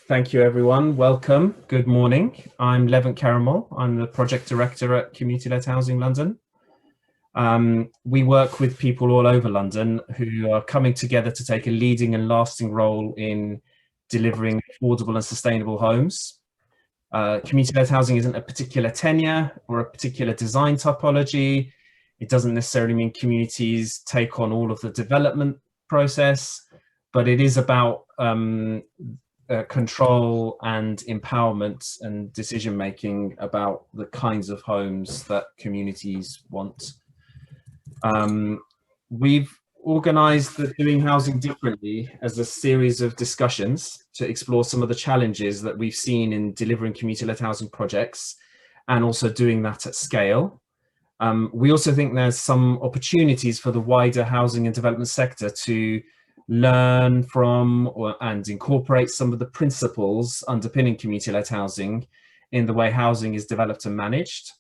Thank you, everyone. Welcome. Good morning. I'm Levent Caramel. I'm the project director at Community-Led Housing London. We work with people all over London who are coming together to take a leading and lasting role in delivering affordable and sustainable homes. Community-led housing isn't a particular tenure or a particular design typology. It doesn't necessarily mean communities take on all of the development process, but it is about control and empowerment and decision making about the kinds of homes that communities want. We've organised the Doing Housing Differently as a series of discussions to explore some of the challenges that we've seen in delivering community-led housing projects and also doing that at scale. We also think there's some opportunities for the wider housing and development sector to learn from and incorporate some of the principles underpinning community-led housing in the way housing is developed and managed,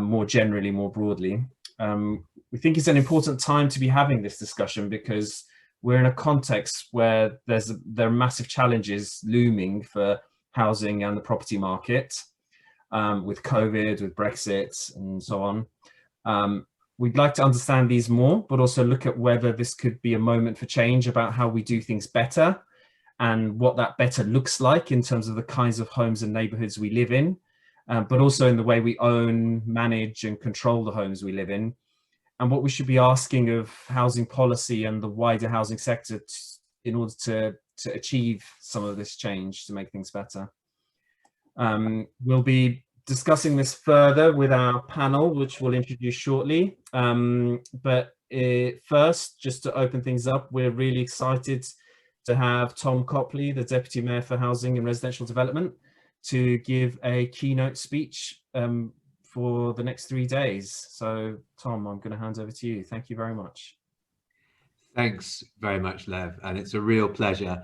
more generally, more broadly. We think it's an important time to be having this discussion because we're in a context where there are massive challenges looming for housing and the property market, with COVID, with Brexit and so on. We'd like to understand these more, but also look at whether this could be a moment for change about how we do things better and what that better looks like in terms of the kinds of homes and neighbourhoods we live in, but also in the way we own, manage and control the homes we live in, and what we should be asking of housing policy and the wider housing sector in order to achieve some of this change to make things better. We'll be discussing this further with our panel, which we'll introduce shortly. First, just to open things up, we're really excited to have Tom Copley, the Deputy Mayor for Housing and Residential Development, to give a keynote speech for the next 3 days. So, Tom, I'm going to hand over to you. Thank you very much. Thanks very much, Lev. And it's a real pleasure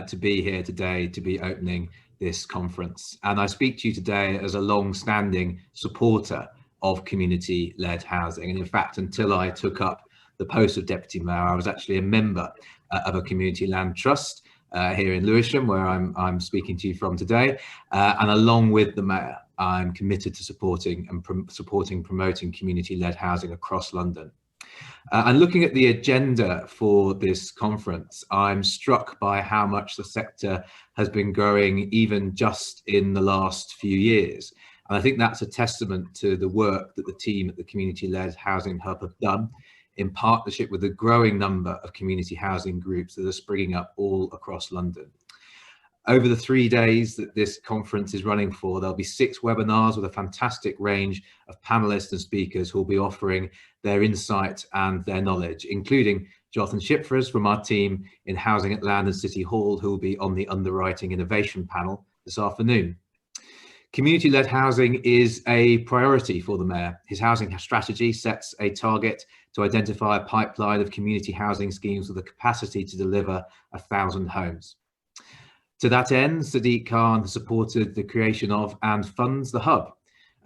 to be here today to be opening this conference. And I speak to you today as a long-standing supporter of community-led housing. And in fact, until I took up the post of Deputy Mayor, I was actually a member of a community land trust here in Lewisham, where I'm speaking to you from today. And along with the Mayor, I'm committed to supporting promoting community-led housing across London. And looking at the agenda for this conference, I'm struck by how much the sector has been growing even just in the last few years. And I think that's a testament to the work that the team at the Community-Led Housing Hub have done in partnership with a growing number of community housing groups that are springing up all across London. Over the 3 days that this conference is running for, there'll be 6 webinars with a fantastic range of panellists and speakers who will be offering their insight and their knowledge, including Jonathan Shipfers from our team in Housing at Land and City Hall, who will be on the Underwriting Innovation panel this afternoon. Community-led housing is a priority for the Mayor. His housing strategy sets a target to identify a pipeline of community housing schemes with the capacity to deliver 1,000 homes. To that end, Sadiq Khan has supported the creation of and funds the Hub.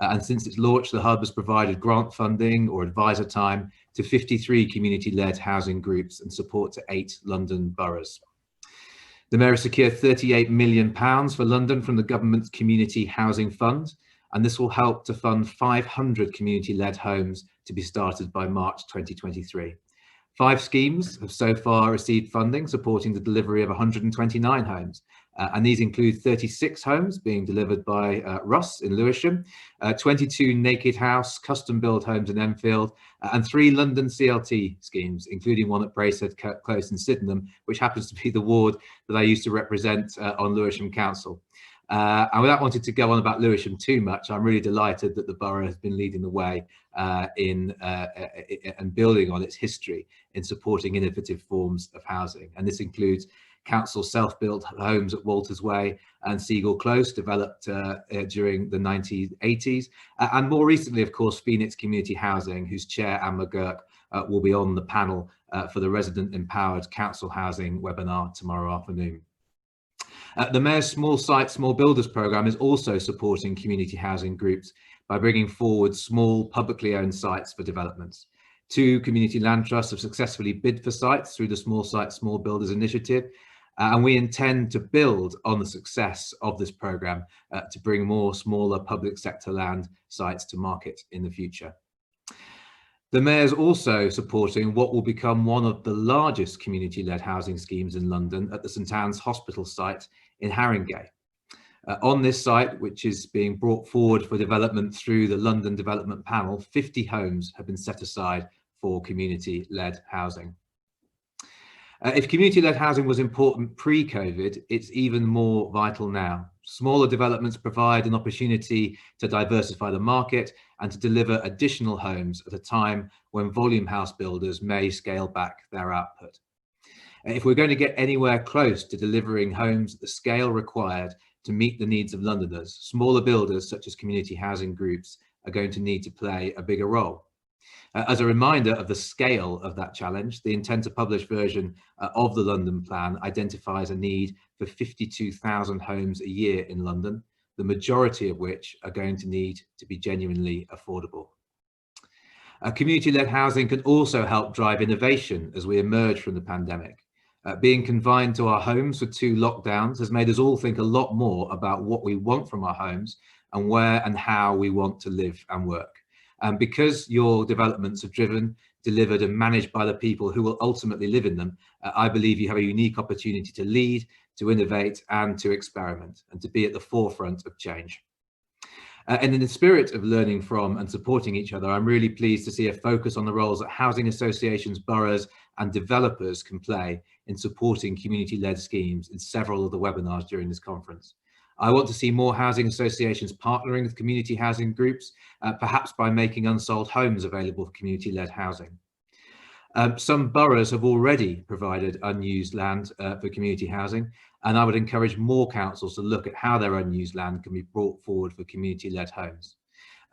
And since its launch, the Hub has provided grant funding or advisor time to 53 community-led housing groups and support to 8 London boroughs. The Mayor has secured £38 million for London from the government's Community Housing Fund, and this will help to fund 500 community-led homes to be started by March 2023. 5 schemes have so far received funding, supporting the delivery of 129 homes. And these include 36 homes being delivered by Russ in Lewisham, 22 Naked House custom-built homes in Enfield, and 3 London CLT schemes, including one at Bracehead Close in Sydenham, which happens to be the ward that I used to represent on Lewisham Council. And without wanting to go on about Lewisham too much, I'm really delighted that the borough has been leading the way and building on its history in supporting innovative forms of housing. And this includes council self-built homes at Walters Way and Seagull Close, developed during the 1980s. And more recently, of course, Phoenix Community Housing, whose chair, Anne McGurk, will be on the panel for the Resident Empowered Council Housing webinar tomorrow afternoon. The Mayor's Small Site, Small Builders programme is also supporting community housing groups by bringing forward small publicly owned sites for developments. 2 community land trusts have successfully bid for sites through the Small Site, Small Builders initiative, And we intend to build on the success of this programme to bring more smaller public sector land sites to market in the future. The Mayor's also supporting what will become one of the largest community-led housing schemes in London at the St Anne's Hospital site in Haringey. On this site, which is being brought forward for development through the London Development Panel, 50 homes have been set aside for community-led housing. If community-led housing was important pre-COVID, it's even more vital now. Smaller developments provide an opportunity to diversify the market and to deliver additional homes at a time when volume house builders may scale back their output. If we're going to get anywhere close to delivering homes at the scale required to meet the needs of Londoners, smaller builders such as community housing groups are going to need to play a bigger role. As a reminder of the scale of that challenge, the intent to publish version of the London Plan identifies a need for 52,000 homes a year in London, the majority of which are going to need to be genuinely affordable. Community-led housing can also help drive innovation as we emerge from the pandemic. Being confined to our homes for 2 lockdowns has made us all think a lot more about what we want from our homes and where and how we want to live and work. And because your developments are driven, delivered and managed by the people who will ultimately live in them, I believe you have a unique opportunity to lead, to innovate and to experiment and to be at the forefront of change. And in the spirit of learning from and supporting each other, I'm really pleased to see a focus on the roles that housing associations, boroughs and developers can play in supporting community-led schemes in several of the webinars during this conference. I want to see more housing associations partnering with community housing groups, perhaps by making unsold homes available for community-led housing. Some boroughs have already provided unused land for community housing, and I would encourage more councils to look at how their unused land can be brought forward for community-led homes.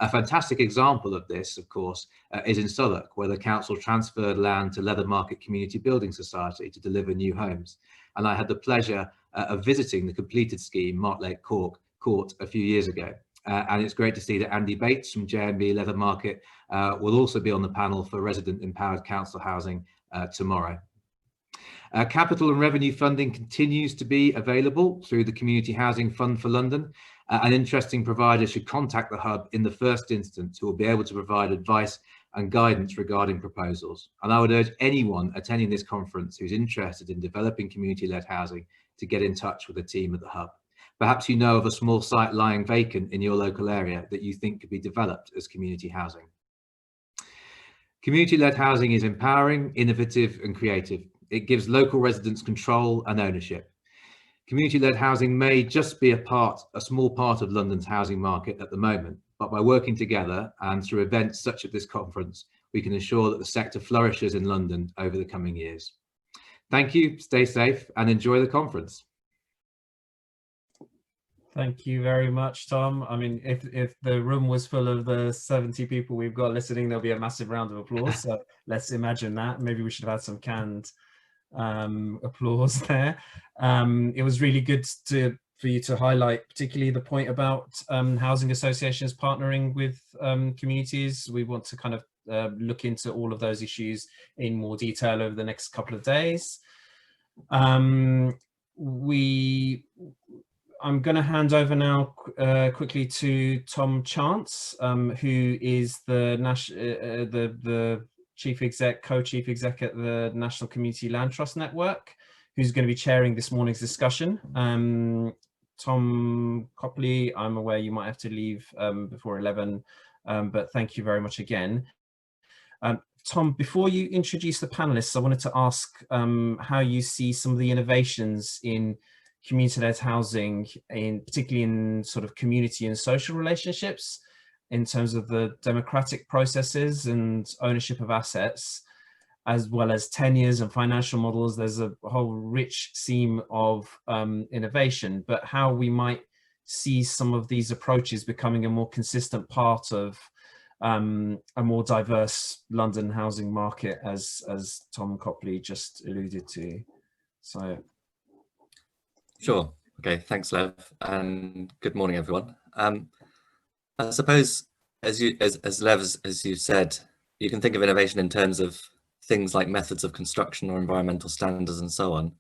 A fantastic example of this, of course, is in Southwark, where the council transferred land to Leather Market Community Building Society to deliver new homes. And I had the pleasure of visiting the completed scheme, Bartlett Court, a few years ago. And it's great to see that Andy Bates from JMB Leather Market will also be on the panel for resident empowered council housing tomorrow. Capital and revenue funding continues to be available through the Community Housing Fund for London. An interesting provider should contact the Hub in the first instance, who will be able to provide advice and guidance regarding proposals. And I would urge anyone attending this conference who's interested in developing community-led housing to get in touch with the team at the Hub. Perhaps you know of a small site lying vacant in your local area that you think could be developed as community housing. Community-led housing is empowering, innovative and creative. It gives local residents control and ownership. Community-led housing may just be a small part of London's housing market at the moment, but by working together and through events such as this conference, we can ensure that the sector flourishes in London over the coming years. Thank you, stay safe and enjoy the conference. Thank you very much, Tom. I mean, if the room was full of the 70 people we've got listening, there'll be a massive round of applause. So let's imagine that. Maybe we should have had some canned applause there. It was really good for you to highlight particularly the point about housing associations partnering with communities. We want to kind of look into all of those issues in more detail over the next couple of days. I'm going to hand over now quickly to Tom Chance, who is the chief exec, co-chief exec at the National Community Land Trust Network, who's going to be chairing this morning's discussion. Tom Copley, I'm aware you might have to leave before 11, but thank you very much again. Tom, before you introduce the panelists, I wanted to ask how you see some of the innovations in community-led housing, particularly in sort of community and social relationships, in terms of the democratic processes and ownership of assets, as well as tenures and financial models. There's a whole rich seam of innovation, but how we might see some of these approaches becoming a more consistent part of a more diverse London housing market, as Tom Copley just alluded to. So. Sure. Okay. Thanks, Lev, and good morning, everyone. I suppose, as Lev, as you said, you can think of innovation in terms of things like methods of construction or environmental standards and so on.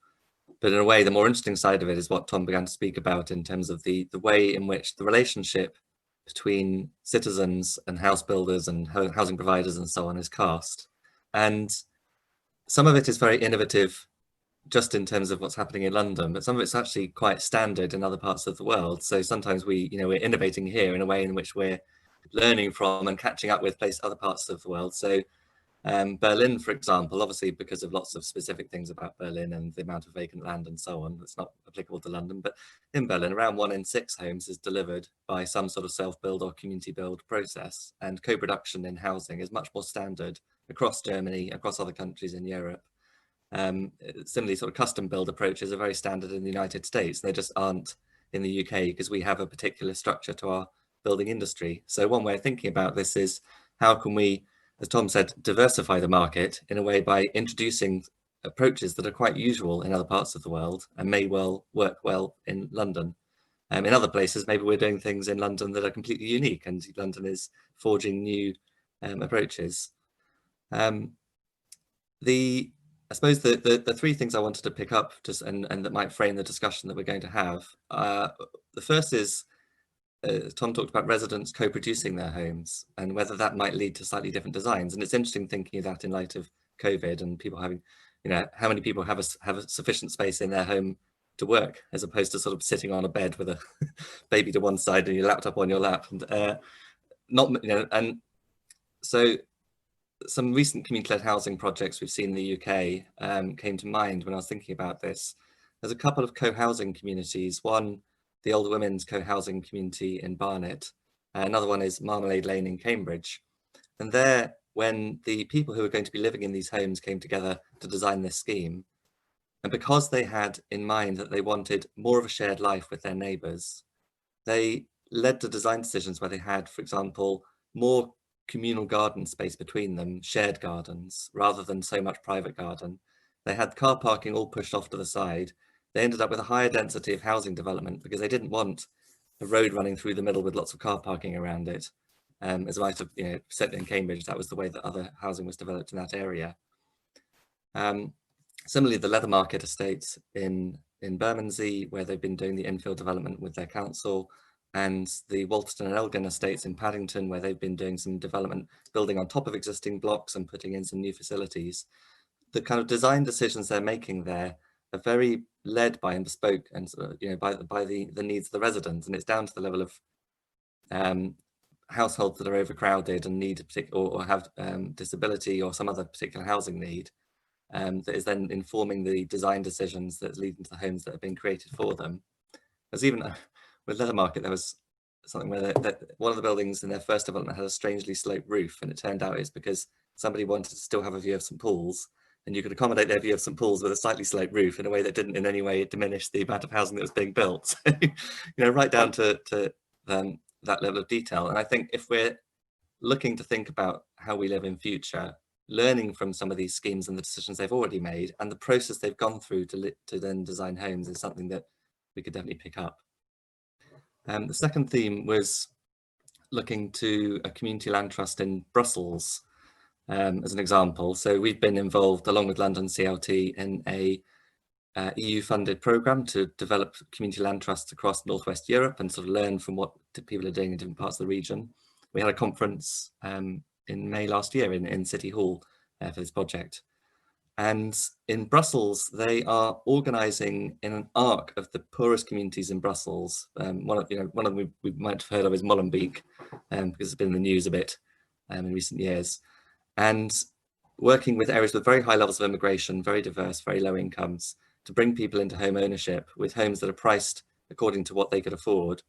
But in a way, the more interesting side of it is what Tom began to speak about in terms of the way in which the relationship between citizens and house builders and housing providers and so on is cast. And some of it is very innovative just in terms of what's happening in London, but some of it's actually quite standard in other parts of the world. So sometimes we're innovating here in a way in which we're learning from and catching up with other parts of the world. So Berlin, for example, obviously because of lots of specific things about Berlin and the amount of vacant land and so on, it's not applicable to London, but in Berlin, around 1 in 6 homes is delivered by some sort of self-build or community build process, and co-production in housing is much more standard across Germany, across other countries in Europe. Similarly, sort of custom build approaches are very standard in the United States. They just aren't in the UK because we have a particular structure to our building industry. So one way of thinking about this is how can we, as Tom said, diversify the market in a way by introducing approaches that are quite usual in other parts of the world and may well work well in London. In other places, maybe we're doing things in London that are completely unique, and London is forging new approaches. I suppose the 3 things I wanted to pick up just and that might frame the discussion that we're going to have. The first is, Tom talked about residents co-producing their homes and whether that might lead to slightly different designs. And it's interesting thinking of that in light of COVID and people having, how many people have a sufficient space in their home to work, as opposed to sort of sitting on a bed with a baby to one side and your laptop on your lap. And and so some recent community-led housing projects we've seen in the UK came to mind when I was thinking about this. There's a couple of co-housing communities. One, the Old Women's Co-housing Community in Barnet. Another one is Marmalade Lane in Cambridge. And there, when the people who were going to be living in these homes came together to design this scheme, and because they had in mind that they wanted more of a shared life with their neighbours, they led to design decisions where they had, for example, more communal garden space between them, shared gardens, rather than so much private garden. They had car parking all pushed off to the side. They ended up with a higher density of housing development because they didn't want a road running through the middle with lots of car parking around it. As I might have certainly in Cambridge, that was the way that other housing was developed in that area. Similarly, the Leather Market estates in Bermondsey, where they've been doing the infill development with their council, and the Walston and Elgin estates in Paddington, where they've been doing some development, building on top of existing blocks and putting in some new facilities. The kind of design decisions they're making there are very led by and bespoke and by the needs of the residents, and it's down to the level of households that are overcrowded and need a particular or have disability or some other particular housing need that is then informing the design decisions that lead into the homes that have been created for them. There's even with Leather Market, there was something where one of the buildings in their first development had a strangely sloped roof, and it turned out it's because somebody wanted to still have a view of St Paul's, and you could accommodate their view of St Paul's with a slightly sloped roof in a way that didn't in any way diminish the amount of housing that was being built. So, right down to that level of detail. And I think if we're looking to think about how we live in future, learning from some of these schemes and the decisions they've already made and the process they've gone through to then design homes is something that we could definitely pick up. The second theme was looking to a community land trust in Brussels as an example. So we've been involved along with London CLT in a EU-funded programme to develop community land trusts across Northwest Europe and sort of learn from what people are doing in different parts of the region. We had a conference in May last year in City Hall for this project. And in Brussels, they are organising in an arc of the poorest communities in Brussels. One of them we might have heard of is Molenbeek, because it's been in the news a bit in recent years. And working with areas with very high levels of immigration, very diverse, very low incomes, to bring people into home ownership with homes that are priced according to what they could afford.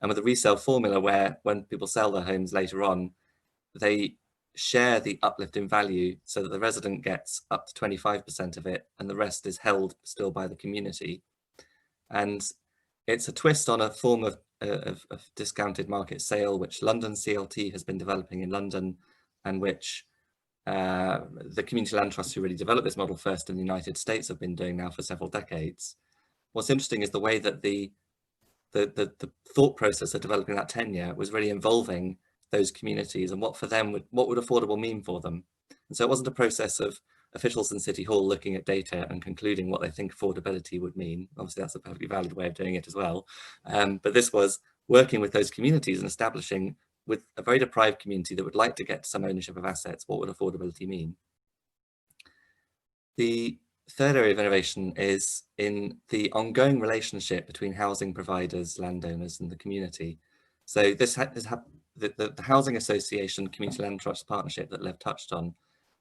And with a resale formula where when people sell their homes later on, they share the uplift in value so that the resident gets up to 25% of it and the rest is held still by the community. And it's a twist on a form of discounted market sale, which London CLT has been developing in London, and which the community land trusts who really developed this model first in the United States have been doing now for several decades. What's interesting is the way that the thought process of developing that tenure was really involving those communities and what would affordable mean for them. And so it wasn't a process of officials in City Hall looking at data and concluding what they think affordability would mean. Obviously, that's a perfectly valid way of doing it as well. But this was working with those communities and establishing, with a very deprived community that would like to get some ownership of assets, what would affordability mean? The third area of innovation is in the ongoing relationship between housing providers, landowners, and the community. So this the Housing Association Community Land Trust Partnership that Lev touched on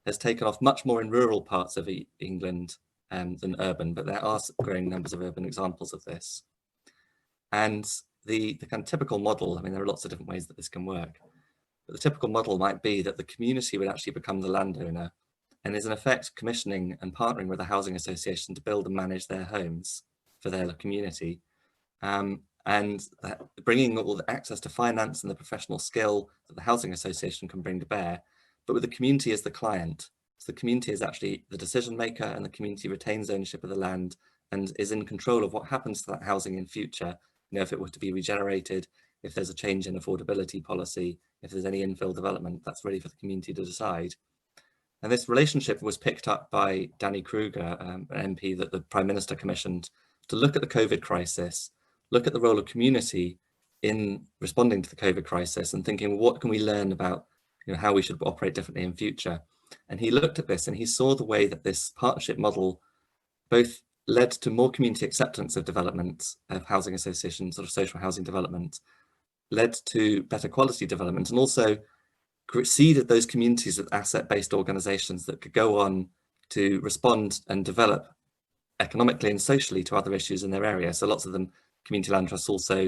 has taken off much more in rural parts of England than urban, but there are growing numbers of urban examples of this. And the kind of typical model, I mean, there are lots of different ways that this can work, but the typical model might be that the community would actually become the landowner and is in effect commissioning and partnering with a housing association to build and manage their homes for their community. And bringing all the access to finance and the professional skill that the housing association can bring to bear, but with the community as the client. So the community is actually the decision maker, and the community retains ownership of the land and is in control of what happens to that housing in future. You know, if it were to be regenerated, if there's a change in affordability policy, if there's any infill development, that's really for the community to decide. And this relationship was picked up by Danny Kruger, an MP that the Prime Minister commissioned to look at the COVID crisis, look at the role of community in responding to the COVID crisis and thinking, what can we learn about, you know, how we should operate differently in future? And he looked at this and he saw the way that this partnership model both led to more community acceptance of development, of housing associations, sort of social housing development, led to better quality development, and also seeded those communities with asset-based organizations that could go on to respond and develop economically and socially to other issues in their area. So lots of them, community land trusts also,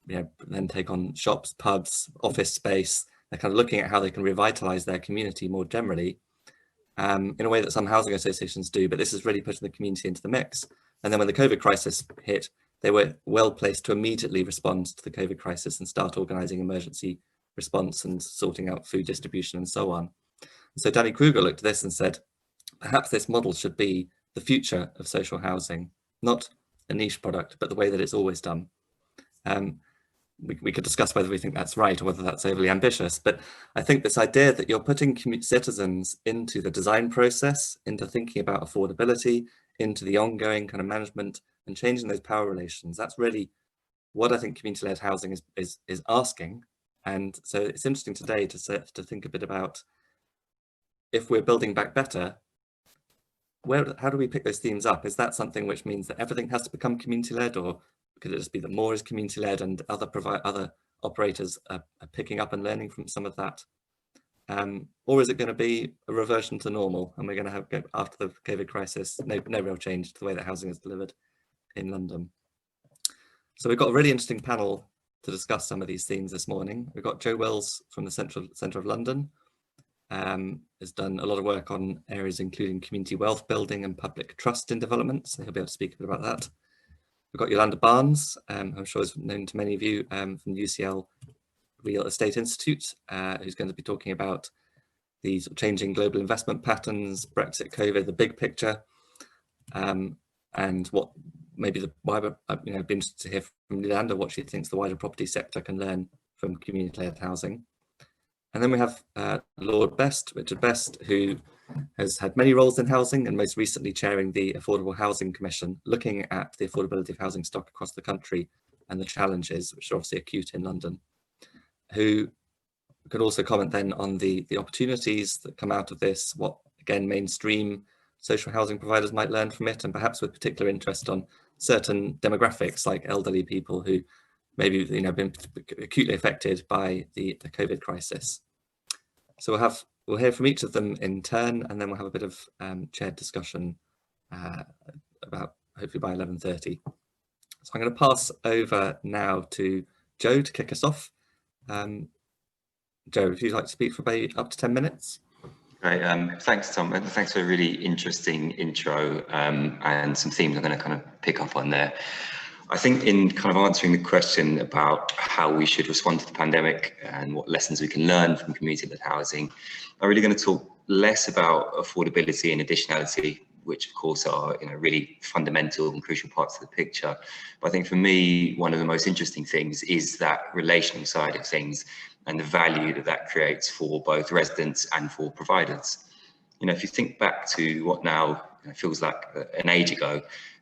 you know, then take on shops, pubs, office space. They're kind of looking at how they can revitalize their community more generally, in a way that some housing associations do, but this is really putting the community into the mix. And then when the COVID crisis hit, they were well placed to immediately respond to the COVID crisis and start organizing emergency response and sorting out food distribution and so on. So Danny Kruger looked at this and said, perhaps this model should be the future of social housing, not a niche product, but the way that it's always done. We could discuss whether we think that's right or whether that's overly ambitious, but I think this idea that you're putting citizens into the design process, into thinking about affordability, into the ongoing kind of management and changing those power relations, that's really what I think community-led housing is asking. And so it's interesting today to think a bit about, if we're building back better, how do we pick those themes up? Is that something which means that everything has to become community-led, or could it just be that more is community-led and other operators are picking up and learning from some of that? Or is it going to be a reversion to normal, and we're going to have, after the COVID crisis, no real change to the way that housing is delivered in London? So we've got a really interesting panel to discuss some of these themes this morning. We've got Joe Wills from the Centre of London, has done a lot of work on areas including community wealth building and public trust in development, so he'll be able to speak a bit about that. We've got Yolande Barnes, I'm sure is known to many of you, from the UCL Real Estate Institute, who's going to be talking about these changing global investment patterns, Brexit, COVID, the big picture, and what maybe the wider, I'd be interested to hear from Yolande what she thinks the wider property sector can learn from community-led housing. And then we have Lord Best, Richard Best, who has had many roles in housing and most recently chairing the Affordable Housing Commission, looking at the affordability of housing stock across the country and the challenges, which are obviously acute in London, who could also comment then on the opportunities that come out of this, what, again, mainstream social housing providers might learn from it, and perhaps with particular interest on certain demographics like elderly people who maybe been acutely affected by the COVID crisis. So we'll hear from each of them in turn, and then we'll have a bit of shared discussion about, hopefully by 11:30. So I'm going to pass over now to Joe to kick us off. Joe, if you'd like to speak for about up to 10 minutes. Great, thanks Tom, and thanks for a really interesting intro and some themes I'm going to kind of pick up on there. I think in kind of answering the question about how we should respond to the pandemic and what lessons we can learn from community-led housing, I'm really going to talk less about affordability and additionality, which of course are really fundamental and crucial parts of the picture. But I think for me, one of the most interesting things is that relational side of things and the value that that creates for both residents and for providers. if you think back to what now feels like an age ago,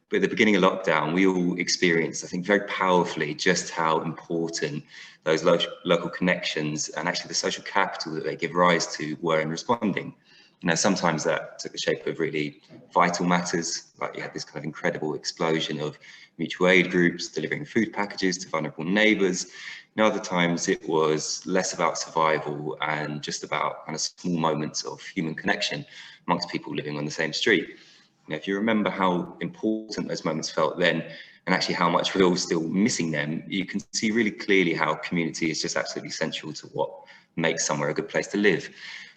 but at the beginning of lockdown, we all experienced, I think, very powerfully just how important those local connections and actually the social capital that they give rise to were in responding. Sometimes that took the shape of really vital matters, like you had this kind of incredible explosion of mutual aid groups delivering food packages to vulnerable neighbours. Other times it was less about survival and just about kind of small moments of human connection amongst people living on the same street. If you remember how important those moments felt then, and actually how much we're all still missing them, you can see really clearly how community is just absolutely essential to what makes somewhere a good place to live.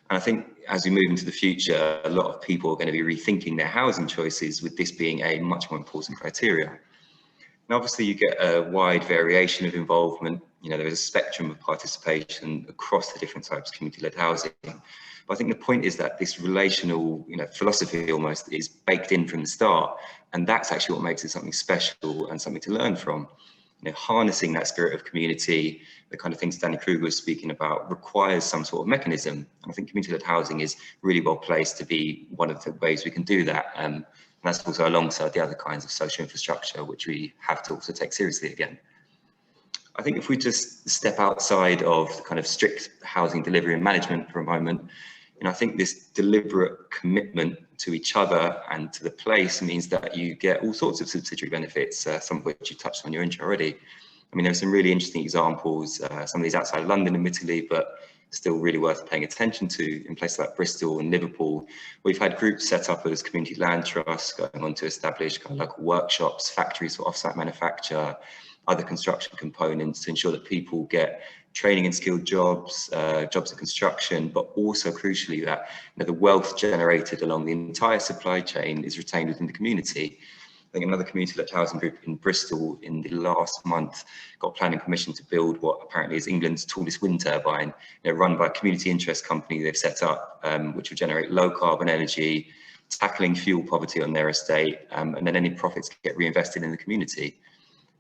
And I think as we move into the future, a lot of people are going to be rethinking their housing choices, with this being a much more important criteria. And obviously you get a wide variation of involvement. There is a spectrum of participation across the different types of community-led housing. But I think the point is that this relational, philosophy almost is baked in from the start, and that's actually what makes it something special and something to learn from. Harnessing that spirit of community, the kind of things Danny Kruger was speaking about, requires some sort of mechanism. And I think community-led housing is really well placed to be one of the ways we can do that. And that's also alongside the other kinds of social infrastructure, which we have to also take seriously again. I think if we just step outside of the kind of strict housing delivery and management for a moment, I think this deliberate commitment to each other and to the place means that you get all sorts of subsidiary benefits, some of which you touched on in your intro already. There's some really interesting examples, some of these outside London admittedly, but still really worth paying attention to in places like Bristol and Liverpool. We've had groups set up as community land trusts, going on to establish kind of local workshops, factories for offsite manufacture, other construction components to ensure that people get training in skilled jobs, jobs of construction, but also crucially that the wealth generated along the entire supply chain is retained within the community. I think another community-led housing group in Bristol in the last month got planning permission to build what apparently is England's tallest wind turbine, run by a community interest company they've set up, which will generate low carbon energy, tackling fuel poverty on their estate, and then any profits get reinvested in the community.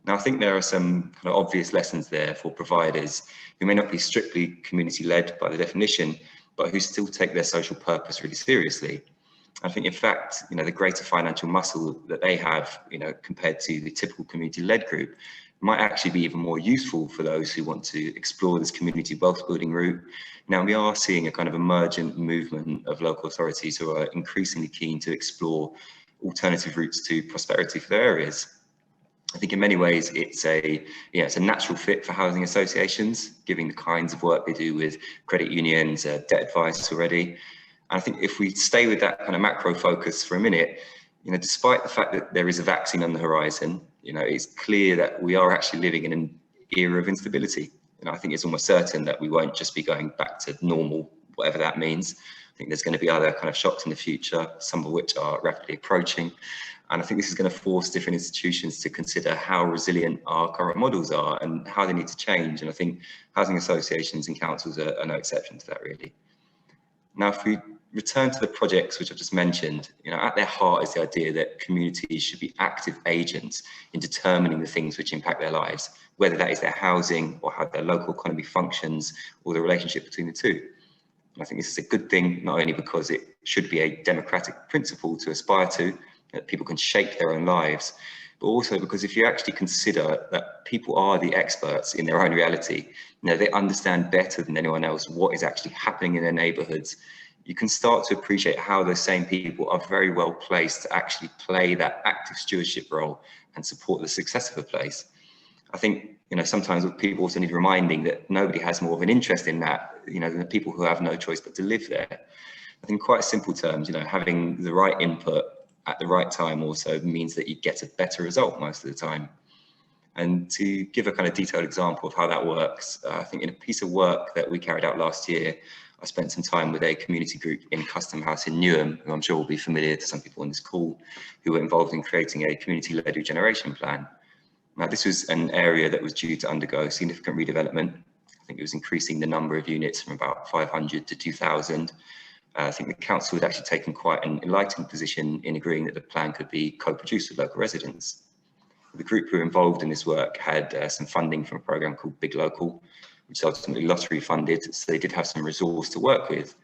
Now, I think there are some kind of obvious lessons there for providers who may not be strictly community-led by the definition, but who still take their social purpose really seriously. I think, in fact, the greater financial muscle that they have, compared to the typical community-led group, might actually be even more useful for those who want to explore this community wealth-building route. Now, we are seeing a kind of emergent movement of local authorities who are increasingly keen to explore alternative routes to prosperity for their areas. I think in many ways it's a natural fit for housing associations, given the kinds of work they do with credit unions, debt advice already. And I think if we stay with that kind of macro focus for a minute, despite the fact that there is a vaccine on the horizon, it's clear that we are actually living in an era of instability. I think it's almost certain that we won't just be going back to normal, whatever that means. I think there's going to be other kind of shocks in the future, some of which are rapidly approaching. And I think this is going to force different institutions to consider how resilient our current models are and how they need to change. And I think housing associations and councils are no exception to that, really. Now, if we return to the projects which I've just mentioned, at their heart is the idea that communities should be active agents in determining the things which impact their lives, whether that is their housing or how their local economy functions or the relationship between the two. And I think this is a good thing, not only because it should be a democratic principle to aspire to, that people can shape their own lives, but also because if you actually consider that people are the experts in their own reality, they understand better than anyone else what is actually happening in their neighbourhoods, you can start to appreciate how those same people are very well placed to actually play that active stewardship role and support the success of a place. I think, sometimes people also need reminding that nobody has more of an interest in that, than the people who have no choice but to live there. I think in quite simple terms, having the right input at the right time also means that you get a better result most of the time. And to give a kind of detailed example of how that works, I think in a piece of work that we carried out last year, I spent some time with a community group in Custom House in Newham, who I'm sure will be familiar to some people on this call, who were involved in creating a community-led regeneration plan. Now, this was an area that was due to undergo significant redevelopment. I think it was increasing the number of units from about 500 to 2,000. I think the council had actually taken quite an enlightened position in agreeing that the plan could be co-produced with local residents. The group who were involved in this work had some funding from a programme called Big Local, which is ultimately lottery funded, so they did have some resource to work with.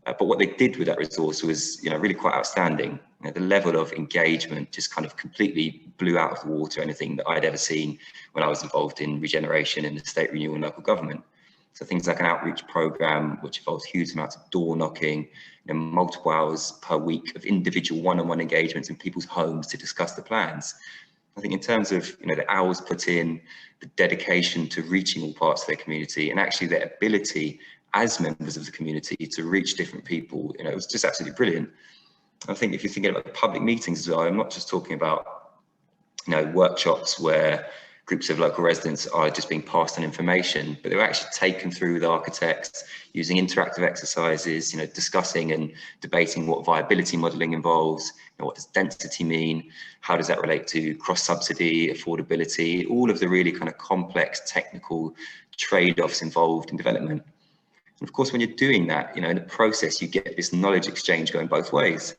But what they did with that resource was, really quite outstanding. The level of engagement just kind of completely blew out of the water anything that I'd ever seen when I was involved in regeneration in the state renewal and local government. So things like an outreach program, which involves huge amounts of door knocking, multiple hours per week of individual one-on-one engagements in people's homes to discuss the plans. I think in terms of the hours put in, the dedication to reaching all parts of their community, and actually their ability as members of the community to reach different people, it was just absolutely brilliant. I think if you're thinking about the public meetings as well, I'm not just talking about workshops where groups of local residents are just being passed on information, but they're actually taken through with architects, using interactive exercises, discussing and debating what viability modelling involves, what does density mean, how does that relate to cross-subsidy, affordability, all of the really kind of complex technical trade-offs involved in development. And of course, when you're doing that, in the process, you get this knowledge exchange going both ways.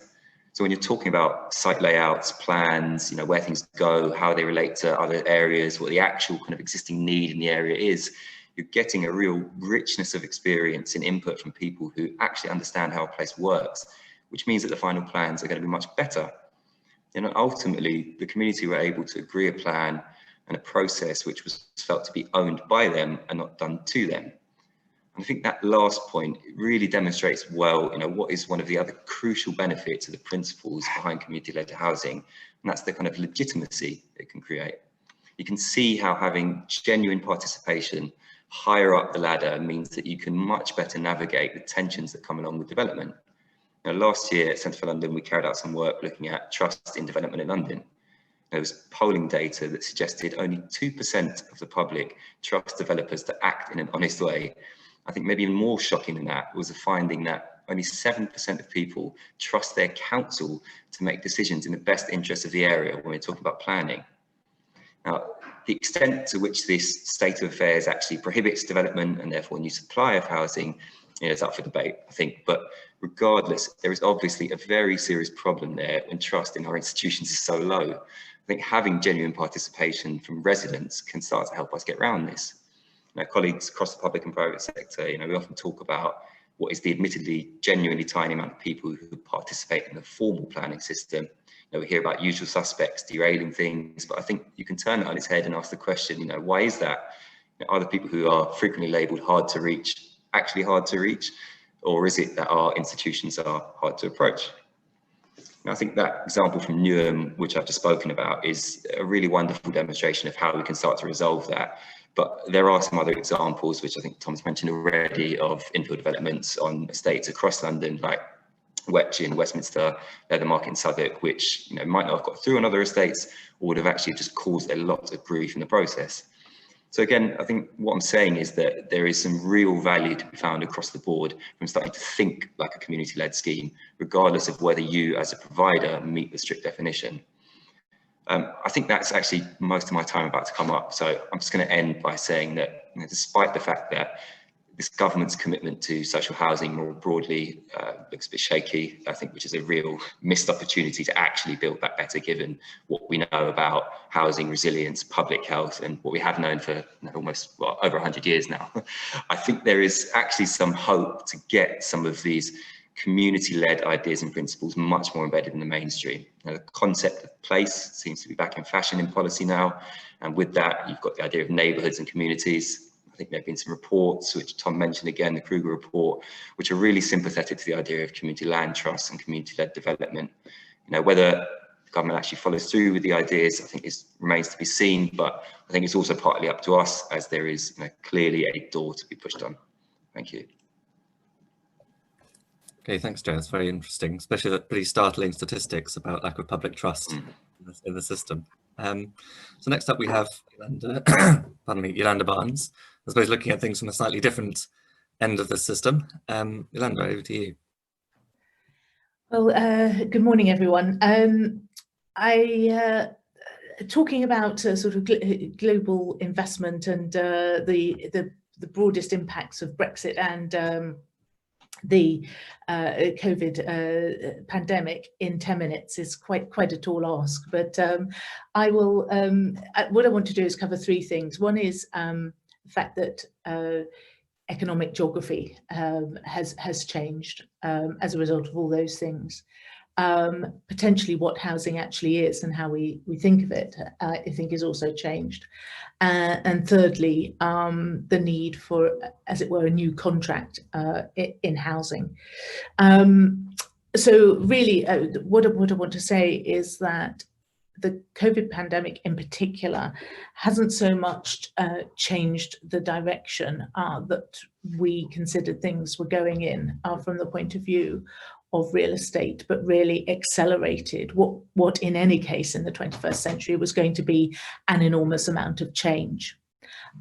So when you're talking about site layouts, plans, where things go, how they relate to other areas, what the actual kind of existing need in the area is, you're getting a real richness of experience and input from people who actually understand how a place works, which means that the final plans are going to be much better. Ultimately, the community were able to agree a plan and a process which was felt to be owned by them and not done to them. And I think that last point really demonstrates well, what is one of the other crucial benefits of the principles behind community-led housing, and that's the kind of legitimacy it can create. You can see how having genuine participation higher up the ladder means that you can much better navigate the tensions that come along with development. Last year at Centre for London, we carried out some work looking at trust in development in London. There was polling data that suggested only 2% of the public trust developers to act in an honest way. I think maybe even more shocking than that was the finding that only 7% of people trust their council to make decisions in the best interest of the area when we're talking about planning. Now, the extent to which this state of affairs actually prohibits development and therefore new supply of housing is up for debate, I think. But regardless, there is obviously a very serious problem there when trust in our institutions is so low. I think having genuine participation from residents can start to help us get around this. Colleagues across the public and private sector, we often talk about what is the admittedly genuinely tiny amount of people who participate in the formal planning system. We hear about usual suspects derailing things, but I think you can turn that on its head and ask the question, why is that? Are the people who are frequently labelled hard to reach actually hard to reach, or is it that our institutions are hard to approach? And I think that example from Newham, which I've just spoken about, is a really wonderful demonstration of how we can start to resolve that. But there are some other examples, which I think Tom's mentioned already, of infill developments on estates across London, like Wetchy in Westminster, Leather Market in Southwark, which might not have got through on other estates, or would have actually just caused a lot of grief in the process. So again, I think what I'm saying is that there is some real value to be found across the board from starting to think like a community-led scheme, regardless of whether you as a provider meet the strict definition. I think that's actually most of my time about to come up. So I'm just going to end by saying that despite the fact that this government's commitment to social housing more broadly looks a bit shaky, I think, which is a real missed opportunity to actually build that better, given what we know about housing resilience, public health, and what we have known for almost over 100 years now. I think there is actually some hope to get some of these community-led ideas and principles much more embedded in the mainstream. The concept of place seems to be back in fashion in policy now, and with that you've got the idea of neighbourhoods and communities. I think there have been some reports, which Tom mentioned again, the Kruger report, which are really sympathetic to the idea of community land trusts and community-led development. Whether the government actually follows through with the ideas, I think remains to be seen, but I think it's also partly up to us, as there is clearly a door to be pushed on. Thank you. Okay, thanks, Joe. It's very interesting, especially the pretty startling statistics about lack of public trust in the system. So next up we have Yolande Barnes, I suppose looking at things from a slightly different end of the system. Yolande, over to you. Well, good morning, everyone. Talking about sort of global investment and the broadest impacts of Brexit and the COVID pandemic in 10 minutes is quite a tall ask, but I will. What I want to do is cover three things. One is the fact that economic geography has changed as a result of all those things. Potentially what housing actually is and how we think of it, I think, is also changed. And thirdly, the need for, as it were, a new contract in housing. So really, what I want to say is that the COVID pandemic in particular hasn't so much changed the direction that we considered things were going in from the point of view of real estate, but really accelerated what in any case in the 21st century was going to be an enormous amount of change.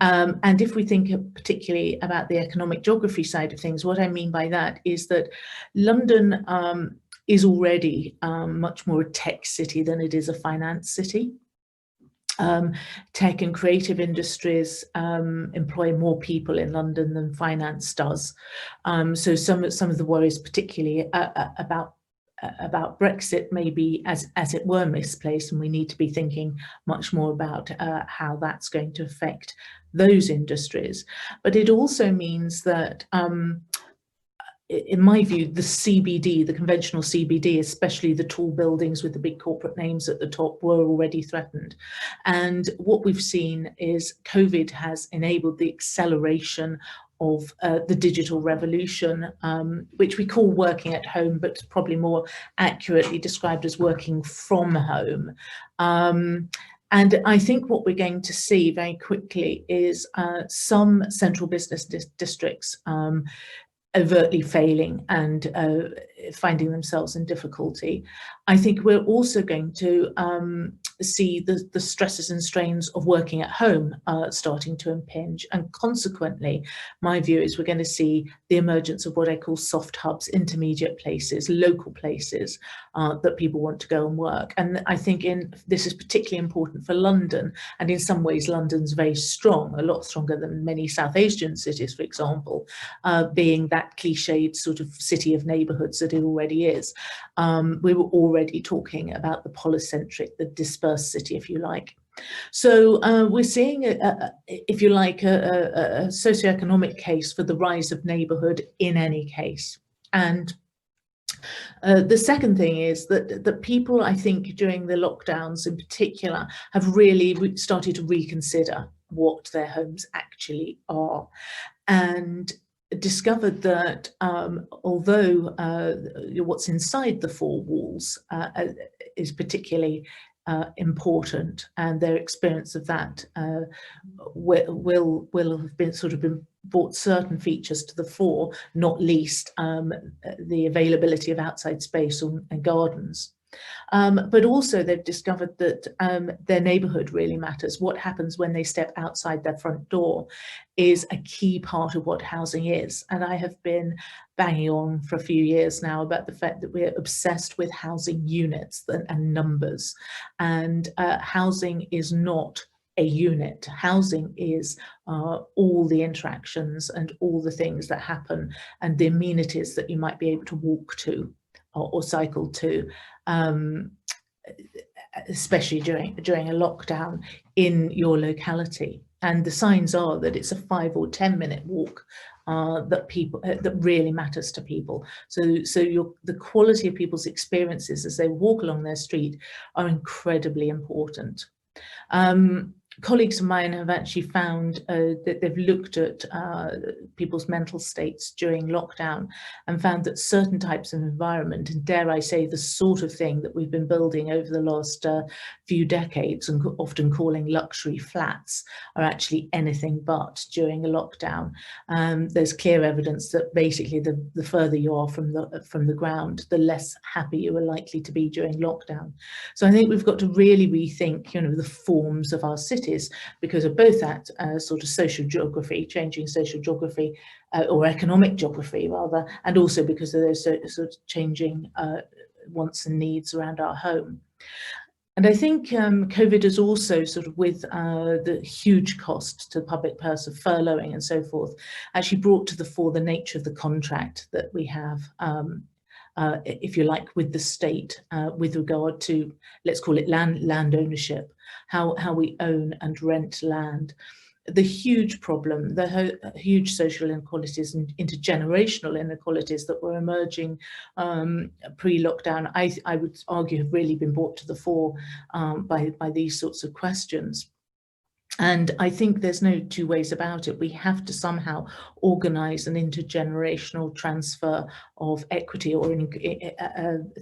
And if we think particularly about the economic geography side of things, what I mean by that is that London is already much more a tech city than it is a finance city. Tech and creative industries employ more people in London than finance does. So some of the worries, particularly about Brexit, may be as it were misplaced, and we need to be thinking much more about how that's going to affect those industries. But it also means that in my view, the CBD, the conventional CBD, especially the tall buildings with the big corporate names at the top, were already threatened. And what we've seen is COVID has enabled the acceleration of the digital revolution, which we call working at home, but probably more accurately described as working from home. And I think what we're going to see very quickly is some central business districts overtly failing and finding themselves in difficulty. I think we're also going to see the stresses and strains of working at home starting to impinge, and consequently my view is we're going to see the emergence of what I call soft hubs, intermediate places, local places that people want to go and work. And I think this is particularly important for London, and in some ways London's very strong, a lot stronger than many South Asian cities, for example, being that cliched sort of city of neighbourhoods that it already is. We were already talking about the polycentric, the dispersed city, if you like. So we're seeing, if you like, a socioeconomic case for the rise of neighbourhood in any case. And the second thing is that people, I think, during the lockdowns in particular, have really started to reconsider what their homes actually are, and discovered that although what's inside the four walls is particularly important, and their experience of that will have been brought certain features to the fore, not least the availability of outside space and gardens. But also they've discovered that their neighbourhood really matters. What happens when they step outside their front door is a key part of what housing is. And I have been banging on for a few years now about the fact that we're obsessed with housing units and numbers. And housing is not a unit. Housing is all the interactions and all the things that happen and the amenities that you might be able to walk to or cycle to, especially during a lockdown in your locality. And the signs are that it's a 5 or 10 minute walk that really matters to people. So the quality of people's experiences as they walk along their street are incredibly important. Colleagues of mine have actually found that they've looked at people's mental states during lockdown and found that certain types of environment, and dare I say the sort of thing that we've been building over the last few decades and often calling luxury flats, are actually anything but during a lockdown. There's clear evidence that basically the further you are from the ground, the less happy you are likely to be during lockdown. So I think we've got to really rethink, the forms of our cities, because of both that sort of social geography, changing social geography, or economic geography rather, and also because of those sort of changing wants and needs around our home. And I think COVID has also sort of, with the huge cost to the public purse of furloughing and so forth, actually brought to the fore the nature of the contract that we have, if you like, with the state with regard to, let's call it land ownership, how we own and rent land. the huge problem, the huge social inequalities and intergenerational inequalities that were emerging pre-lockdown, I would argue have really been brought to the fore by these sorts of questions. And I think there's no two ways about it. We have to somehow organise an intergenerational transfer of equity, or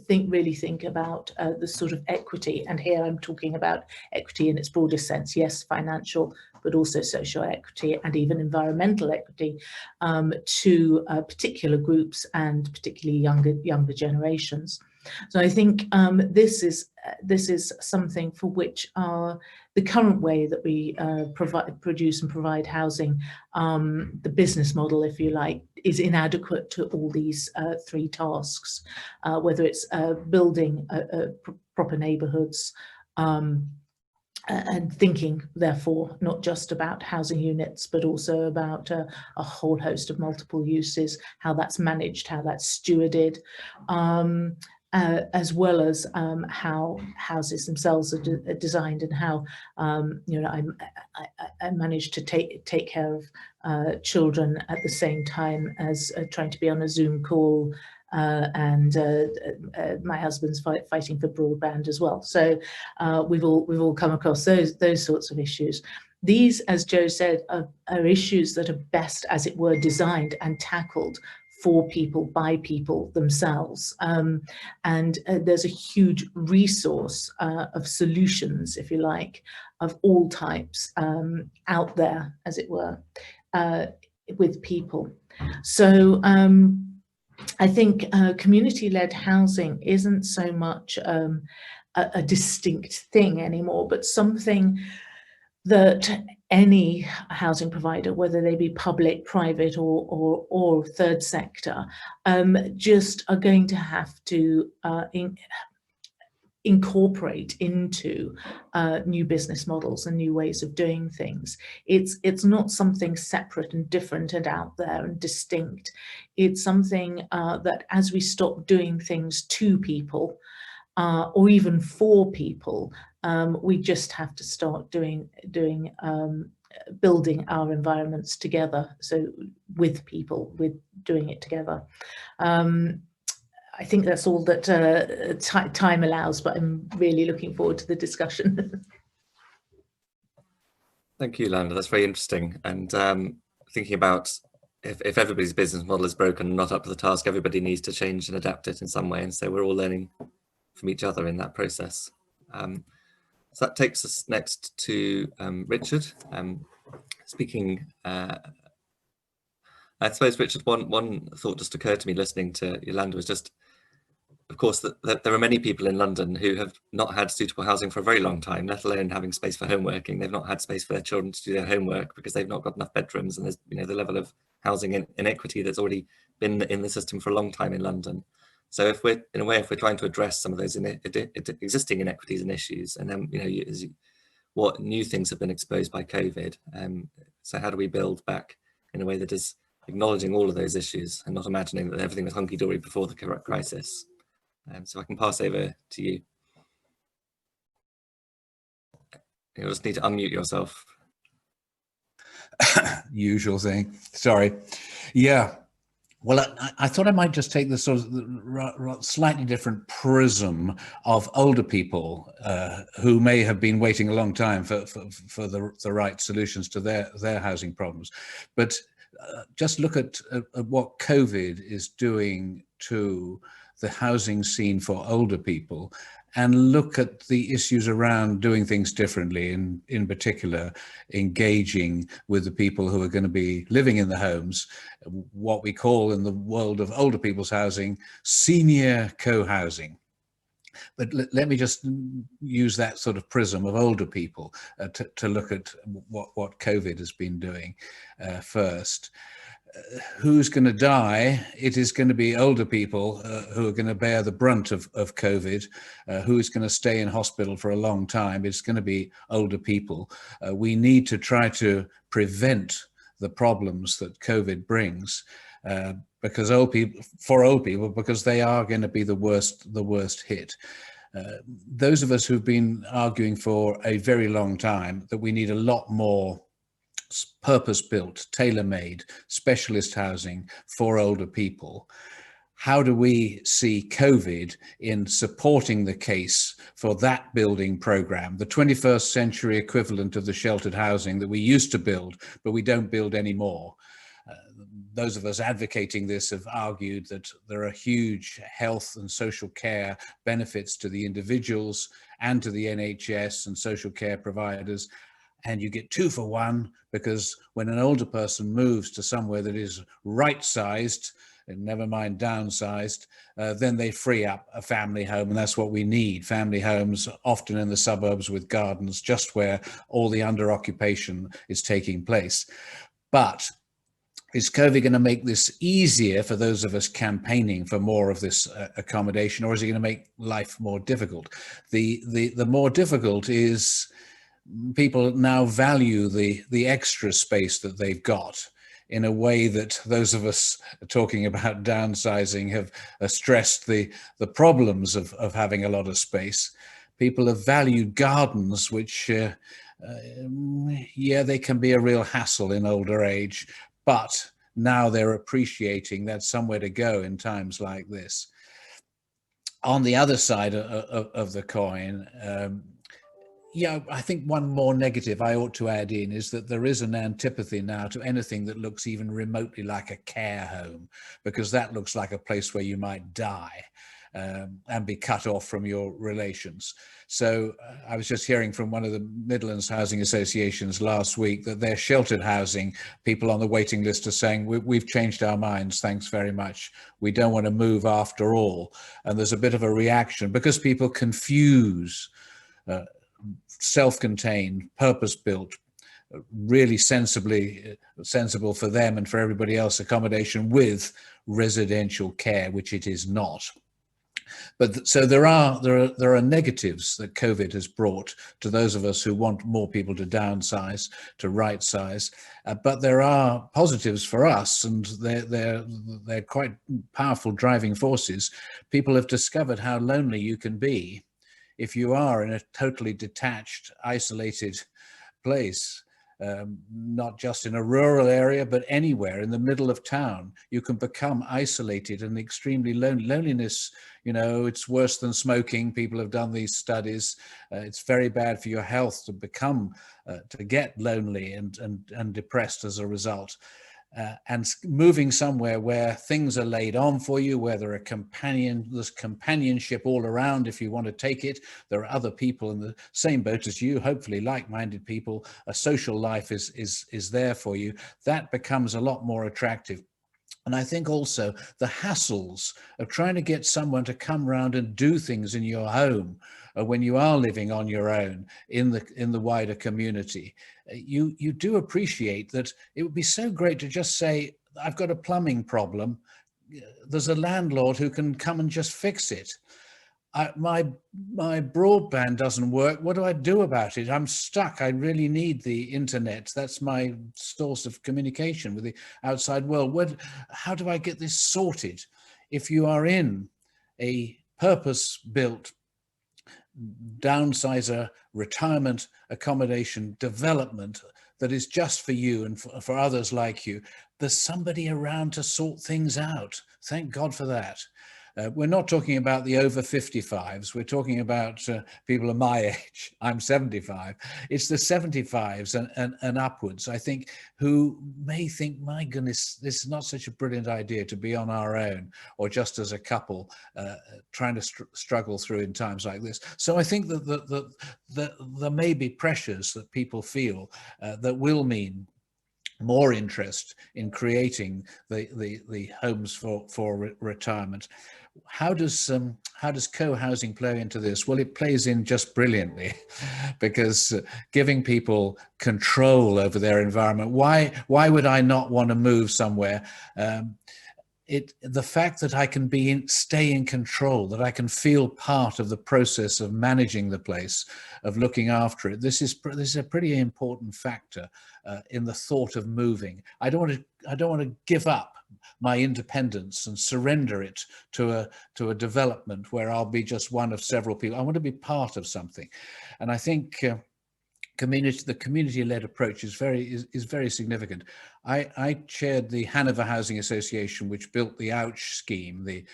really think about the sort of equity. And here I'm talking about equity in its broadest sense. Yes, financial, but also social equity and even environmental equity to particular groups and particularly younger generations. So I think this is something for which the current way that we produce and provide housing, the business model, if you like, is inadequate to all these three tasks, whether it's building proper neighbourhoods, and thinking, therefore, not just about housing units, but also about a whole host of multiple uses, how that's managed, how that's stewarded, as well as how houses themselves are designed, and how I managed to take care of children at the same time as trying to be on a Zoom call, and my husband's fighting for broadband as well. So we've all come across those sorts of issues. These, as Joe said, are issues that are best, as it were, designed and tackled for people by people themselves, and there's a huge resource of solutions, if you like, of all types out there, as it were, with people. So I think community-led housing isn't so much a distinct thing anymore, but something that any housing provider, whether they be public, private, or third sector, just are going to have to incorporate into new business models and new ways of doing things. It's not something separate and different and out there and distinct. It's something that, as we stop doing things to people, or even for people, we just have to start building our environments together. So with people, with doing it together. I think that's all that time allows, but I'm really looking forward to the discussion. Thank you, Yolande. That's very interesting. And thinking about if everybody's business model is broken and not up to the task, everybody needs to change and adapt it in some way. And so we're all learning from each other in that process. So that takes us next to Richard. Speaking, I suppose, Richard, one thought just occurred to me listening to Yolande was just, of course, that there are many people in London who have not had suitable housing for a very long time, let alone having space for homeworking. They've not had space for their children to do their homework because they've not got enough bedrooms, and there's the level of housing inequity that's already been in the system for a long time in London. So if we're trying to address some of those existing inequities and issues, and then what new things have been exposed by COVID, so how do we build back in a way that is acknowledging all of those issues and not imagining that everything was hunky-dory before the crisis? So I can pass over to you. You'll just need to unmute yourself. Usual thing. Sorry. Yeah. Well, I thought I might just take the sort of slightly different prism of older people who may have been waiting a long time for the right solutions to their housing problems. But just look at what COVID is doing to the housing scene for older people, and look at the issues around doing things differently, in particular engaging with the people who are going to be living in the homes, what we call in the world of older people's housing, senior co-housing. But let me just use that sort of prism of older people to look at what COVID has been doing first. Who's going to die? It is going to be older people who are going to bear the brunt of COVID. Who is going to stay in hospital for a long time? It's going to be older people. We need to try to prevent the problems that COVID brings, because old people, because they are going to be the worst hit. Those of us who've been arguing for a very long time that we need a lot more purpose-built, tailor-made, specialist housing for older people. How do we see COVID in supporting the case for that building program, the 21st century equivalent of the sheltered housing that we used to build, but we don't build anymore? Those of us advocating this have argued that there are huge health and social care benefits to the individuals and to the NHS and social care providers. And you get 2 for 1, because when an older person moves to somewhere that is right-sized, and never mind downsized, then they free up a family home, and that's what we need. Family homes, often in the suburbs with gardens, just where all the under-occupation is taking place. But is COVID going to make this easier for those of us campaigning for more of this accommodation, or is it going to make life more difficult? The more difficult is people now value the extra space that they've got in a way that those of us talking about downsizing have stressed the problems of having a lot of space. People have valued gardens, which, yeah, they can be a real hassle in older age, but now they're appreciating that's somewhere to go in times like this. On the other side of the coin, yeah, I think one more negative I ought to add in is that there is an antipathy now to anything that looks even remotely like a care home, because that looks like a place where you might die and be cut off from your relations. So I was just hearing from one of the Midlands Housing Associations last week that their sheltered housing people on the waiting list are saying, we've changed our minds, thanks very much. We don't want to move after all. And there's a bit of a reaction because people confuse self-contained, purpose-built, really sensible for them and for everybody else accommodation with residential care, which it is not. But so there are negatives that COVID has brought to those of us who want more people to downsize, to right size. But there are positives for us, and they're quite powerful driving forces. People have discovered how lonely you can be if you are in a totally detached, isolated place, not just in a rural area, but anywhere in the middle of town. You can become isolated and extremely lonely. Loneliness, you know, it's worse than smoking. People have done these studies. It's very bad for your health to become, to get lonely and depressed as a result. And moving somewhere where things are laid on for you, where there's companionship all around if you want to take it. There are other people in the same boat as you, hopefully like-minded people. A social life is there for you. That becomes a lot more attractive. And I think also the hassles of trying to get someone to come round and do things in your home when you are living on your own in the wider community. You do appreciate that it would be so great to just say, I've got a plumbing problem. There's a landlord who can come and just fix it. My broadband doesn't work. What do I do about it? I'm stuck. I really need the internet. That's my source of communication with the outside world. How do I get this sorted? If you are in a purpose-built downsizer retirement accommodation development that is just for you and for others like you, there's somebody around to sort things out. Thank God for that. We're not talking about the over 55s. We're talking about people of my age. I'm 75. It's the 75s and upwards, I think, who may think, my goodness, this is not such a brilliant idea to be on our own or just as a couple trying to struggle through in times like this. So I think that there may be pressures that people feel that will mean more interest in creating the homes for retirement. How does co-housing play into this? Well, it plays in just brilliantly, because giving people control over their environment. Why would I not want to move somewhere? The fact that I can stay in control, that I can feel part of the process of managing the place, of looking after it. This is a pretty important factor in the thought of moving. I don't want to give up my independence and surrender it to a development where I'll be just one of several people. I want to be part of something, and I think the community-led approach is very significant. I chaired the Hanover Housing Association, which built the Ouch scheme, the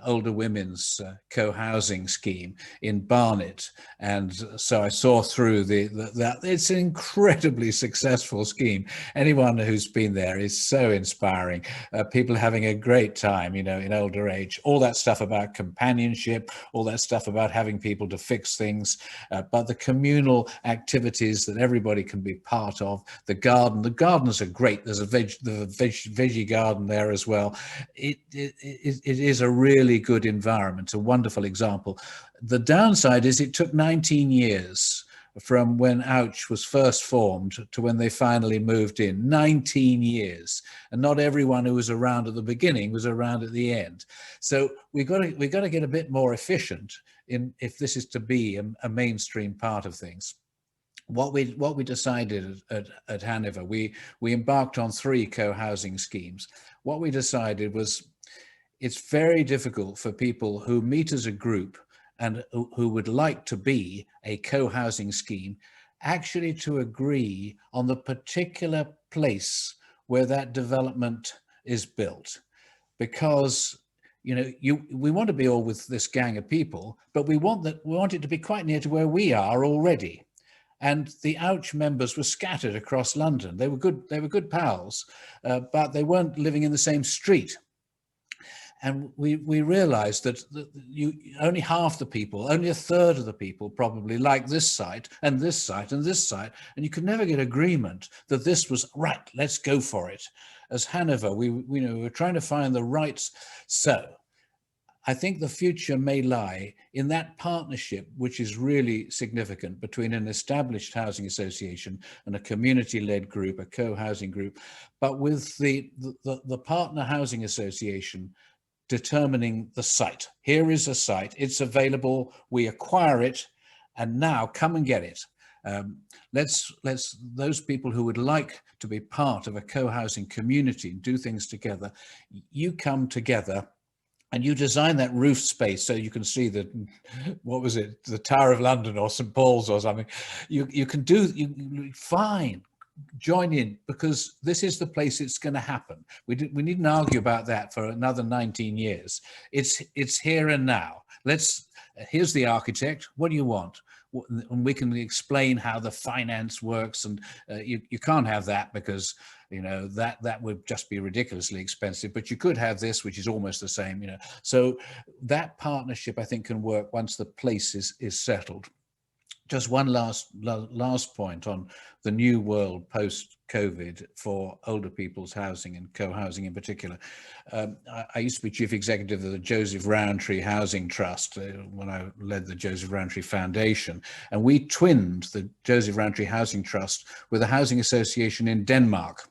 older women's co-housing scheme in Barnet, and so I saw through that. It's an incredibly successful scheme. Anyone who's been there is so inspiring. People having a great time, you know, in older age. All that stuff about companionship, all that stuff about having people to fix things, but the communal activities that everybody can be part of. The gardens are great. There's a veggie garden there as well. It is a really good environment, a wonderful example. The downside is it took 19 years from when Ouch was first formed to when they finally moved in. 19 years, and not everyone who was around at the beginning was around at the end. So we got to get a bit more efficient if this is to be a mainstream part of things. What we decided at Hanover, we embarked on 3 co-housing schemes. What we decided was it's very difficult for people who meet as a group and who would like to be a co-housing scheme actually to agree on the particular place where that development is built. Because, you know, we want to be all with this gang of people, but we want it to be quite near to where we are already. And the Ouch members were scattered across London. They were good pals, but they weren't living in the same street. And we realized that only half the people, only a third of the people probably like this site and this site and this site. And you could never get agreement that this was right, let's go for it. As Hanover, we were trying to find the rights. So I think the future may lie in that partnership, which is really significant between an established housing association and a community-led group, a co-housing group, but with the partner housing association determining the site. Here is a site, it's available, we acquire it, and now come and get it. Let's those people who would like to be part of a co-housing community, do things together, you come together and you design that roof space so you can see the, what was it, the Tower of London or St. Paul's or something. You can do, fine, join in, because this is the place it's going to happen. We needn't argue about that for another 19 years. It's here and now. Here's the architect, what do you want? And we can explain how the finance works, and you can't have that because, you know, that would just be ridiculously expensive, but you could have this, which is almost the same, you know. So that partnership, I think, can work once the place is settled. Just one last point on the new world post-COVID for older people's housing and co-housing in particular. I used to be chief executive of the Joseph Rowntree Housing Trust when I led the Joseph Rowntree Foundation, and we twinned the Joseph Rowntree Housing Trust with a housing association in Denmark,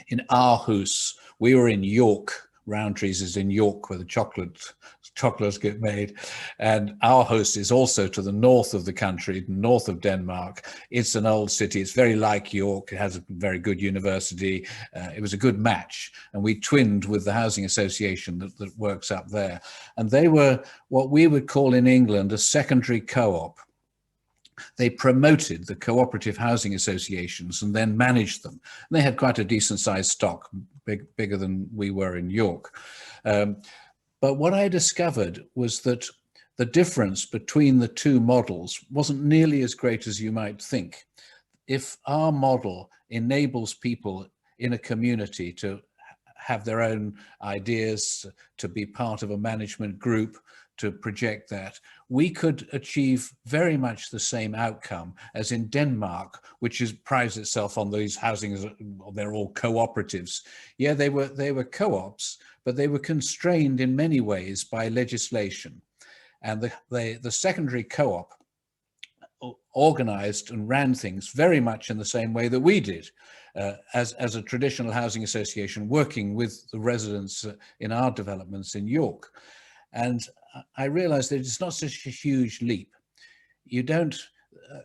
in Aarhus. We were in York. Rowntree's is in York, where the chocolates get made, and Aarhus is also to the north of the country, north of Denmark. It's an old city. It's very like York. It has a very good university. It was a good match, and we twinned with the housing association that works up there. And they were what we would call in England a secondary co-op. They promoted the cooperative housing associations and then managed them. And they had quite a decent sized stock, bigger than we were in York. But what I discovered was that the difference between the two models wasn't nearly as great as you might think. If our model enables people in a community to have their own ideas, to be part of a management group, to project that, we could achieve very much the same outcome as in Denmark, which prides itself on these housings. They're all cooperatives. Yeah, they were co-ops, but they were constrained in many ways by legislation. And the secondary co-op organized and ran things very much in the same way that we did, as a traditional housing association, working with the residents in our developments in York. And I realized that it's not such a huge leap. You don't,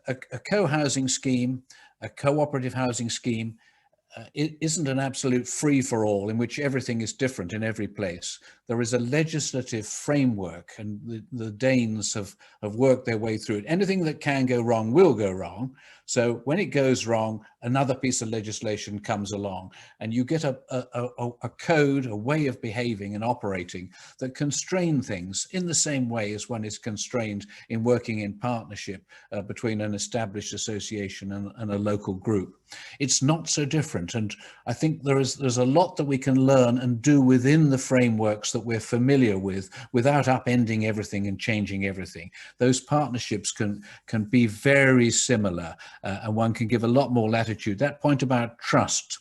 a co-housing scheme, a cooperative housing scheme, it isn't an absolute free-for-all in which everything is different in every place. There is a legislative framework, and the Danes have worked their way through it. Anything that can go wrong will go wrong. So when it goes wrong, another piece of legislation comes along, and you get a code, a way of behaving and operating that constrain things in the same way as one is constrained in working in partnership between an established association and a local group. It's not so different, and I think there's a lot that we can learn and do within the frameworks that we're familiar with without upending everything and changing everything. Those partnerships can be very similar, and one can give a lot more latitude. That point about trust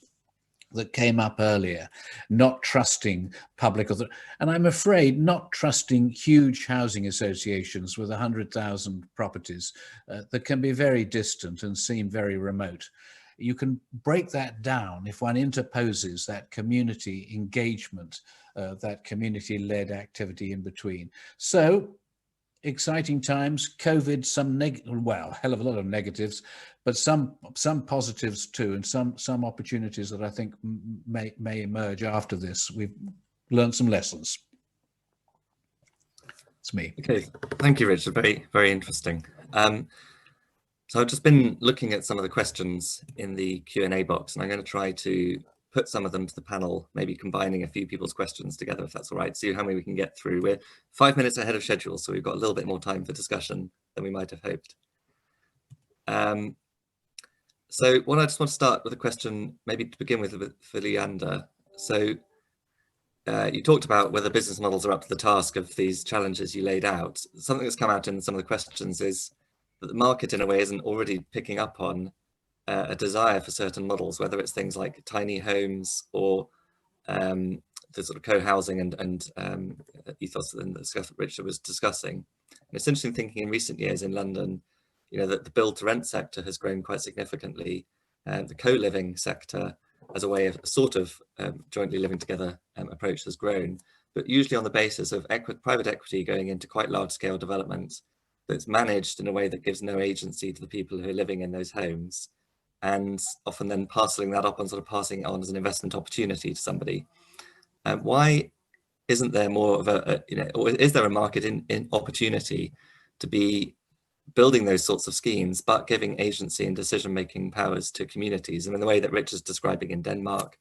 that came up earlier, not trusting public authority, and I'm afraid not trusting huge housing associations with 100,000 properties that can be very distant and seem very remote. You can break that down if one interposes that community engagement, that community-led activity in between. So, exciting times, COVID, hell of a lot of negatives, but some positives too, and some opportunities that I think may emerge after this. We've learned some lessons. It's me. Okay, thank you, Richard. Very, very interesting. So I've just been looking at some of the questions in the Q&A box, and I'm going to try to put some of them to the panel, maybe combining a few people's questions together, if that's all right, see how many we can get through. We're 5 minutes ahead of schedule, so we've got a little bit more time for discussion than we might have hoped. So what I just want to start with a question, maybe to begin with for Yolande. So you talked about whether business models are up to the task of these challenges you laid out. Something that's come out in some of the questions is that the market in a way isn't already picking up on a desire for certain models, whether it's things like tiny homes or the sort of co-housing and ethos that Richard was discussing. And it's interesting thinking in recent years in London, you know, that the build to rent sector has grown quite significantly, the co-living sector as a way of sort of jointly living together approach has grown, but usually on the basis of private equity going into quite large scale developments that's managed in a way that gives no agency to the people who are living in those homes, and often then parceling that up and sort of passing it on as an investment opportunity to somebody. Why isn't there more of a, or is there a market in opportunity to be building those sorts of schemes, but giving agency and decision-making powers to communities, and in the way that Richard's describing in Denmark,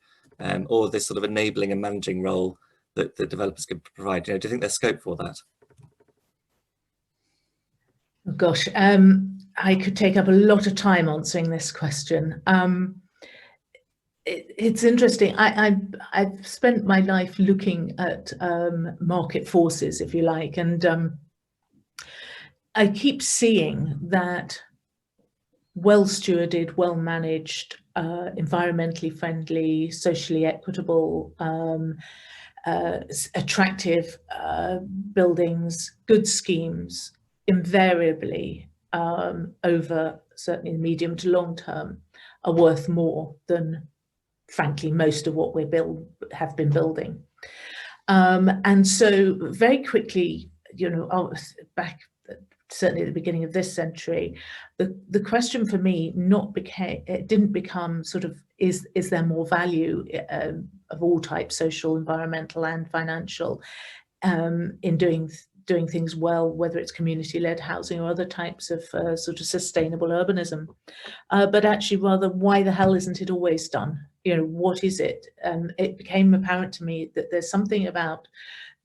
or this sort of enabling and managing role that the developers could provide? Do you think there's scope for that? Oh, gosh, I could take up a lot of time answering this question. It's interesting. I've spent my life looking at market forces, if you like, and I keep seeing that well-stewarded, well-managed, environmentally friendly, socially equitable, attractive buildings, good schemes, invariably over certainly the medium to long term are worth more than, frankly, most of what we have been building. And so very quickly, back certainly at the beginning of this century, the question for me didn't become sort of, is there more value of all types, social, environmental and financial, in doing things well, whether it's community-led housing or other types of sort of sustainable urbanism, but actually rather, why the hell isn't it always done? What is it? It became apparent to me that there's something about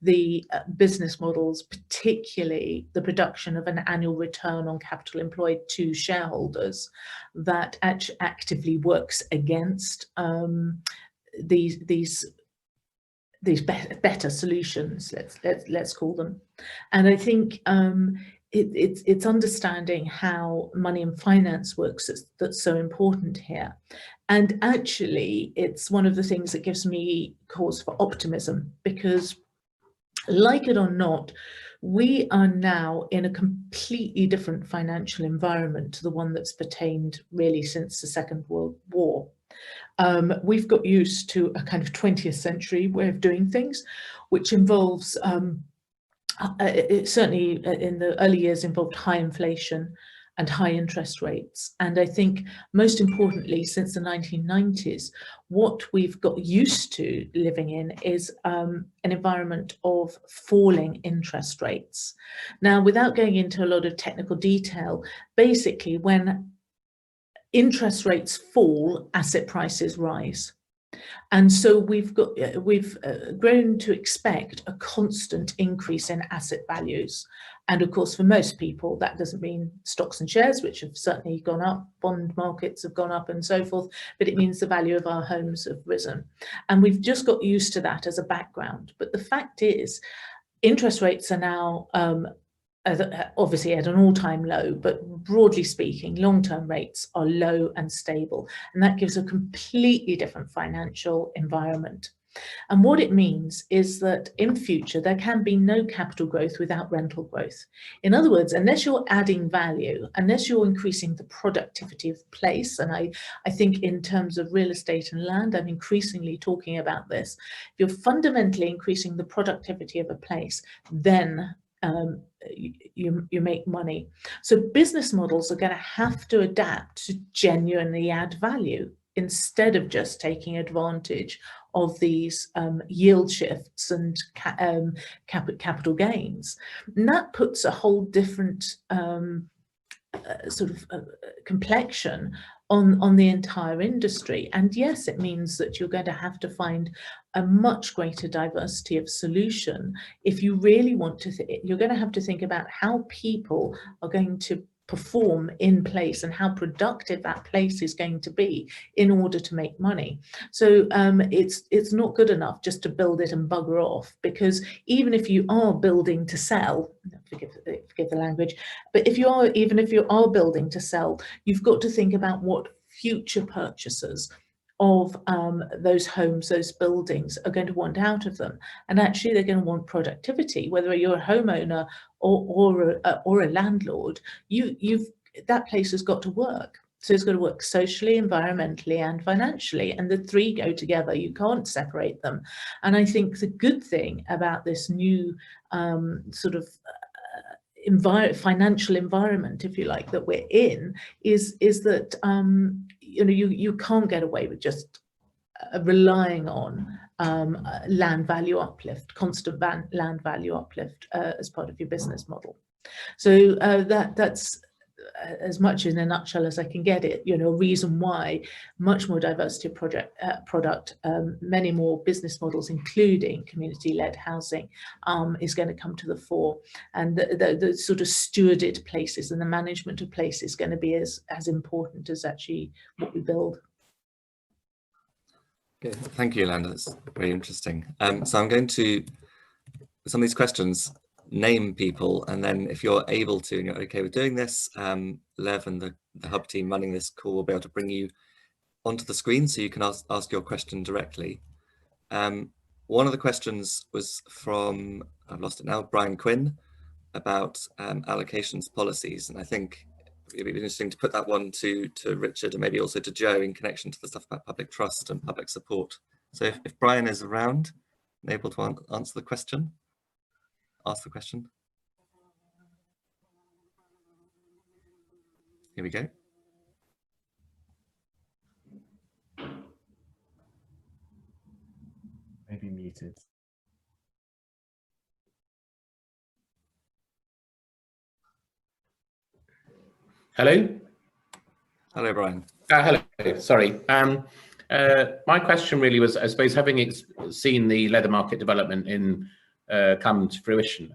the business models, particularly the production of an annual return on capital employed to shareholders, that actively works against these better solutions, let's call them. And I think it's understanding how money and finance works that's so important here. And actually, it's one of the things that gives me cause for optimism, because like it or not, we are now in a completely different financial environment to the one that's pertained really since the Second World War. We've got used to a kind of 20th century way of doing things, which involves, it certainly in the early years involved high inflation and high interest rates. And I think most importantly, since the 1990s, what we've got used to living in is an environment of falling interest rates. Now, without going into a lot of technical detail, basically when interest rates fall, asset prices rise. And so we've grown to expect a constant increase in asset values. And of course, for most people, that doesn't mean stocks and shares, which have certainly gone up, bond markets have gone up and so forth, but it means the value of our homes have risen. And we've just got used to that as a background. But the fact is, interest rates are now obviously at an all-time low, but broadly speaking, long-term rates are low and stable, and that gives a completely different financial environment. And what it means is that in future, there can be no capital growth without rental growth. In other words, unless you're adding value, unless you're increasing the productivity of the place, and I think in terms of real estate and land, I'm increasingly talking about this. If you're fundamentally increasing the productivity of a place, then you make money. So business models are going to have to adapt to genuinely add value instead of just taking advantage of these yield shifts and capital gains. And that puts a whole different complexion on the entire industry. And yes, it means that you're going to have to find a much greater diversity of solution. If you really want to, you're going to have to think about how people are going to perform in place and how productive that place is going to be in order to make money. So it's not good enough just to build it and bugger off, because even if you are building to sell, forgive the language, but even if you are building to sell, you've got to think about what future purchasers of those homes, those buildings are going to want out of them. And actually they're going to want productivity, whether you're a homeowner or a landlord. That place has got to work. So it's got to work socially, environmentally, and financially, and the three go together. You can't separate them. And I think the good thing about this new financial environment, if you like, that we're in is that you can't get away with just relying on land value uplift, constant land value uplift as part of your business model. So that's as much in a nutshell as I can get it, a reason why much more diversity of product, many more business models, including community-led housing, is going to come to the fore. And the sort of stewarded places and the management of places is going to be as important as actually what we build. Okay, thank you, Yolande. That's very interesting. So I'm going to, some of these questions, name people, and then if you're able to and you're okay with doing this, Lev and the hub team running this call will be able to bring you onto the screen so you can ask your question directly. One of the questions was from, I've lost it now, Brian Quinn, about allocations policies, and I think it'd be interesting to put that one to Richard and maybe also to Joe in connection to the stuff about public trust and public support. So if Brian is around and able to answer the question, ask the question. Here we go. Maybe muted. Hello. Hello, Brian. Hello. Sorry. My question really was, I suppose, having seen the leather market development come to fruition,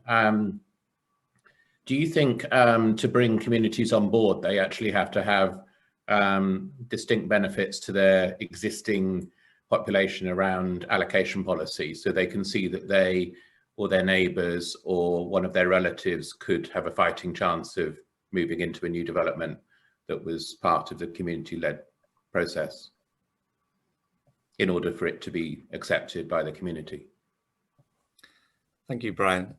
do you think to bring communities on board, they actually have to have distinct benefits to their existing population around allocation policy, so they can see that they or their neighbours or one of their relatives could have a fighting chance of moving into a new development that was part of the community-led process in order for it to be accepted by the community? Thank you, Brian.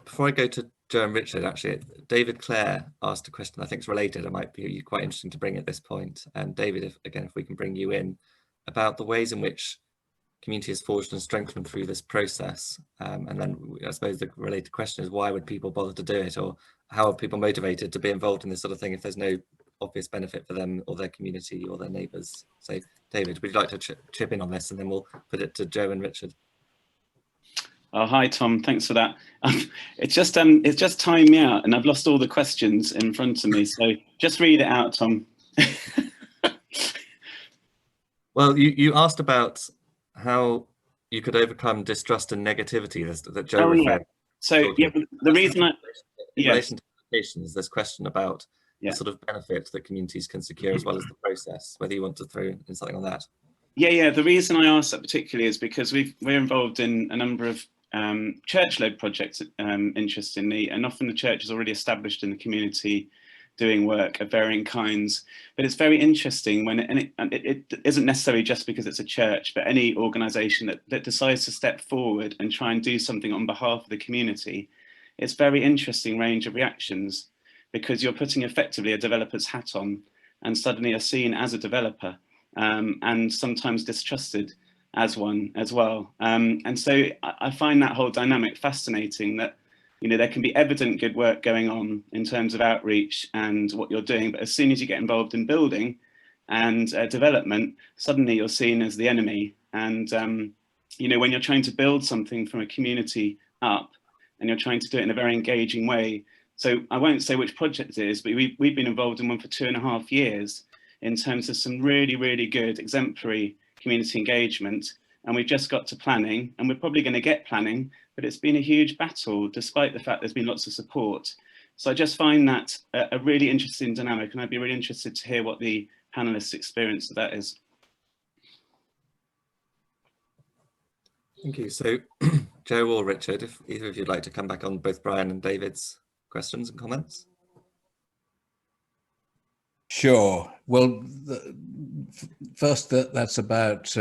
Before I go to Joe and Richard, actually, David Clare asked a question I think is related. It might be quite interesting to bring at this point. And David, if we can bring you in, about the ways in which community is forged and strengthened through this process. And then I suppose the related question is, why would people bother to do it, or how are people motivated to be involved in this sort of thing if there's no obvious benefit for them or their community or their neighbours? So David, would you like to chip in on this, and then we'll put it to Joe and Richard? Hi, Tom. Thanks for that. It's just timed me out, and I've lost all the questions in front of me. So just read it out, Tom. Well, you asked about how you could overcome distrust and negativity that Joe referred. So yeah, the reason in relation to applications, this question about the sort of benefit that communities can secure as well as the process, whether you want to throw in something on that. Yeah. The reason I asked that particularly is because we're involved in a number of church-led projects, interestingly, and often the church is already established in the community doing work of varying kinds. But it's very interesting when, it isn't necessarily just because it's a church, but any organisation that decides to step forward and try and do something on behalf of the community, it's very interesting range of reactions, because you're putting effectively a developer's hat on and suddenly are seen as a developer, and sometimes distrusted as one as well. And so I find that whole dynamic fascinating, that there can be evident good work going on in terms of outreach and what you're doing, but as soon as you get involved in building and development, suddenly you're seen as the enemy. And when you're trying to build something from a community up, and you're trying to do it in a very engaging way. So I won't say which project it is, but we've been involved in one for 2.5 years in terms of some really, really good exemplary community engagement. And we've just got to planning, and we're probably going to get planning, but it's been a huge battle despite the fact there's been lots of support. So I just find that a really interesting dynamic, and I'd be really interested to hear what the panelists' experience of that is. Thank you. So Joe or Richard, if either of you'd like to come back on both Brian and David's questions and comments. Sure. Well, first, that's about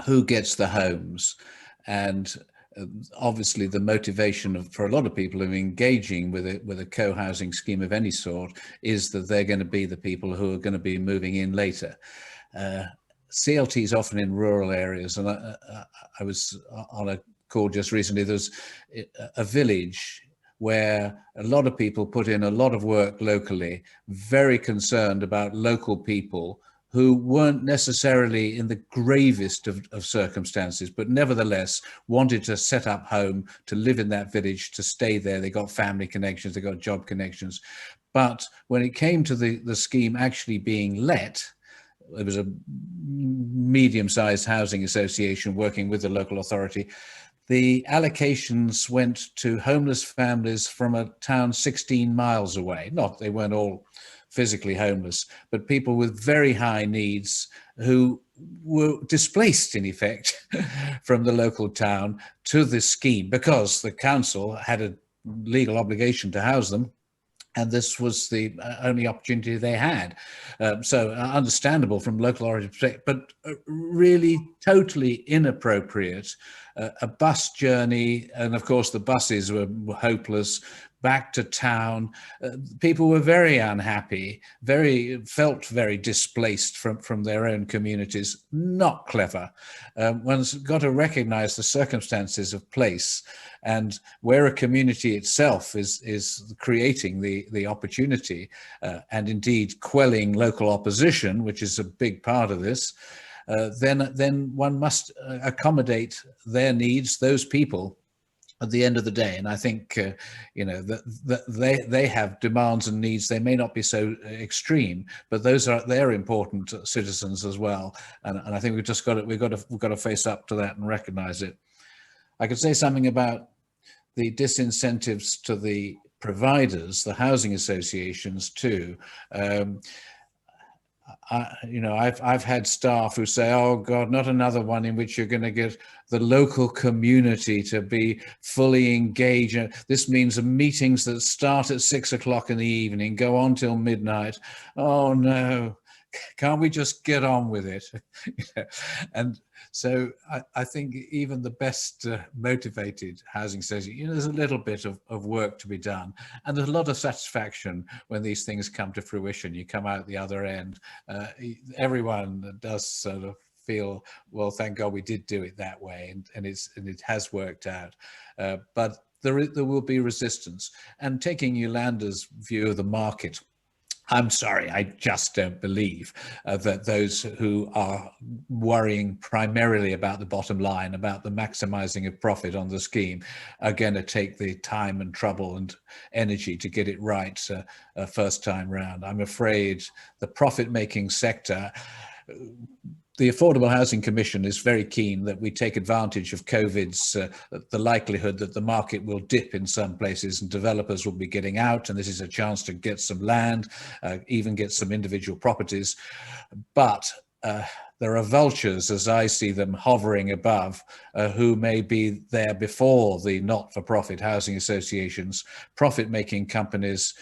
who gets the homes, and obviously the motivation for a lot of people of engaging with a co-housing scheme of any sort is that they're going to be the people who are going to be moving in later. CLT is often in rural areas, and I was on a call just recently. There's a village where a lot of people put in a lot of work locally, very concerned about local people who weren't necessarily in the gravest of circumstances, but nevertheless wanted to set up home, to live in that village, to stay there. They got family connections, they got job connections. But when it came to the scheme actually being let, it was a medium-sized housing association working with the local authority. The allocations went to homeless families from a town 16 miles away. Not, they weren't all physically homeless, but people with very high needs who were displaced, in effect, from the local town to this scheme because the council had a legal obligation to house them, and this was the only opportunity they had. So understandable from local origin perspective, but really totally inappropriate. A bus journey, and of course the buses were hopeless, back to town. People were very unhappy, felt very displaced from their own communities. Not clever. One's got to recognize the circumstances of place, and where a community itself is creating the opportunity and indeed quelling local opposition, which is a big part of this, then one must accommodate their needs, those people, at the end of the day. And I think that they have demands and needs. They may not be so extreme, but they're important citizens as well. And I think we've got to face up to that and recognize it. I could say something about the disincentives to the providers, the housing associations too. I've had staff who say, "Oh God, not another one in which you're going to get the local community to be fully engaged. This means meetings that start at 6 o'clock in the evening, go on till midnight. Oh no, can't we just get on with it?" And so I think even the best motivated housing association, there's a little bit of work to be done, and there's a lot of satisfaction when these things come to fruition. You come out the other end. Everyone does sort of feel, well, thank God we did do it that way, and it has worked out. But there will be resistance. And taking Yolanda's view of the market, I'm sorry, I just don't believe that those who are worrying primarily about the bottom line, about the maximizing of profit on the scheme, are going to take the time and trouble and energy to get it right first time round. I'm afraid the profit-making sector the Affordable Housing Commission is very keen that we take advantage of COVID's, the likelihood that the market will dip in some places and developers will be getting out, and this is a chance to get some land, even get some individual properties. But there are vultures, as I see them, hovering above, who may be there before the not-for-profit housing associations, profit-making companies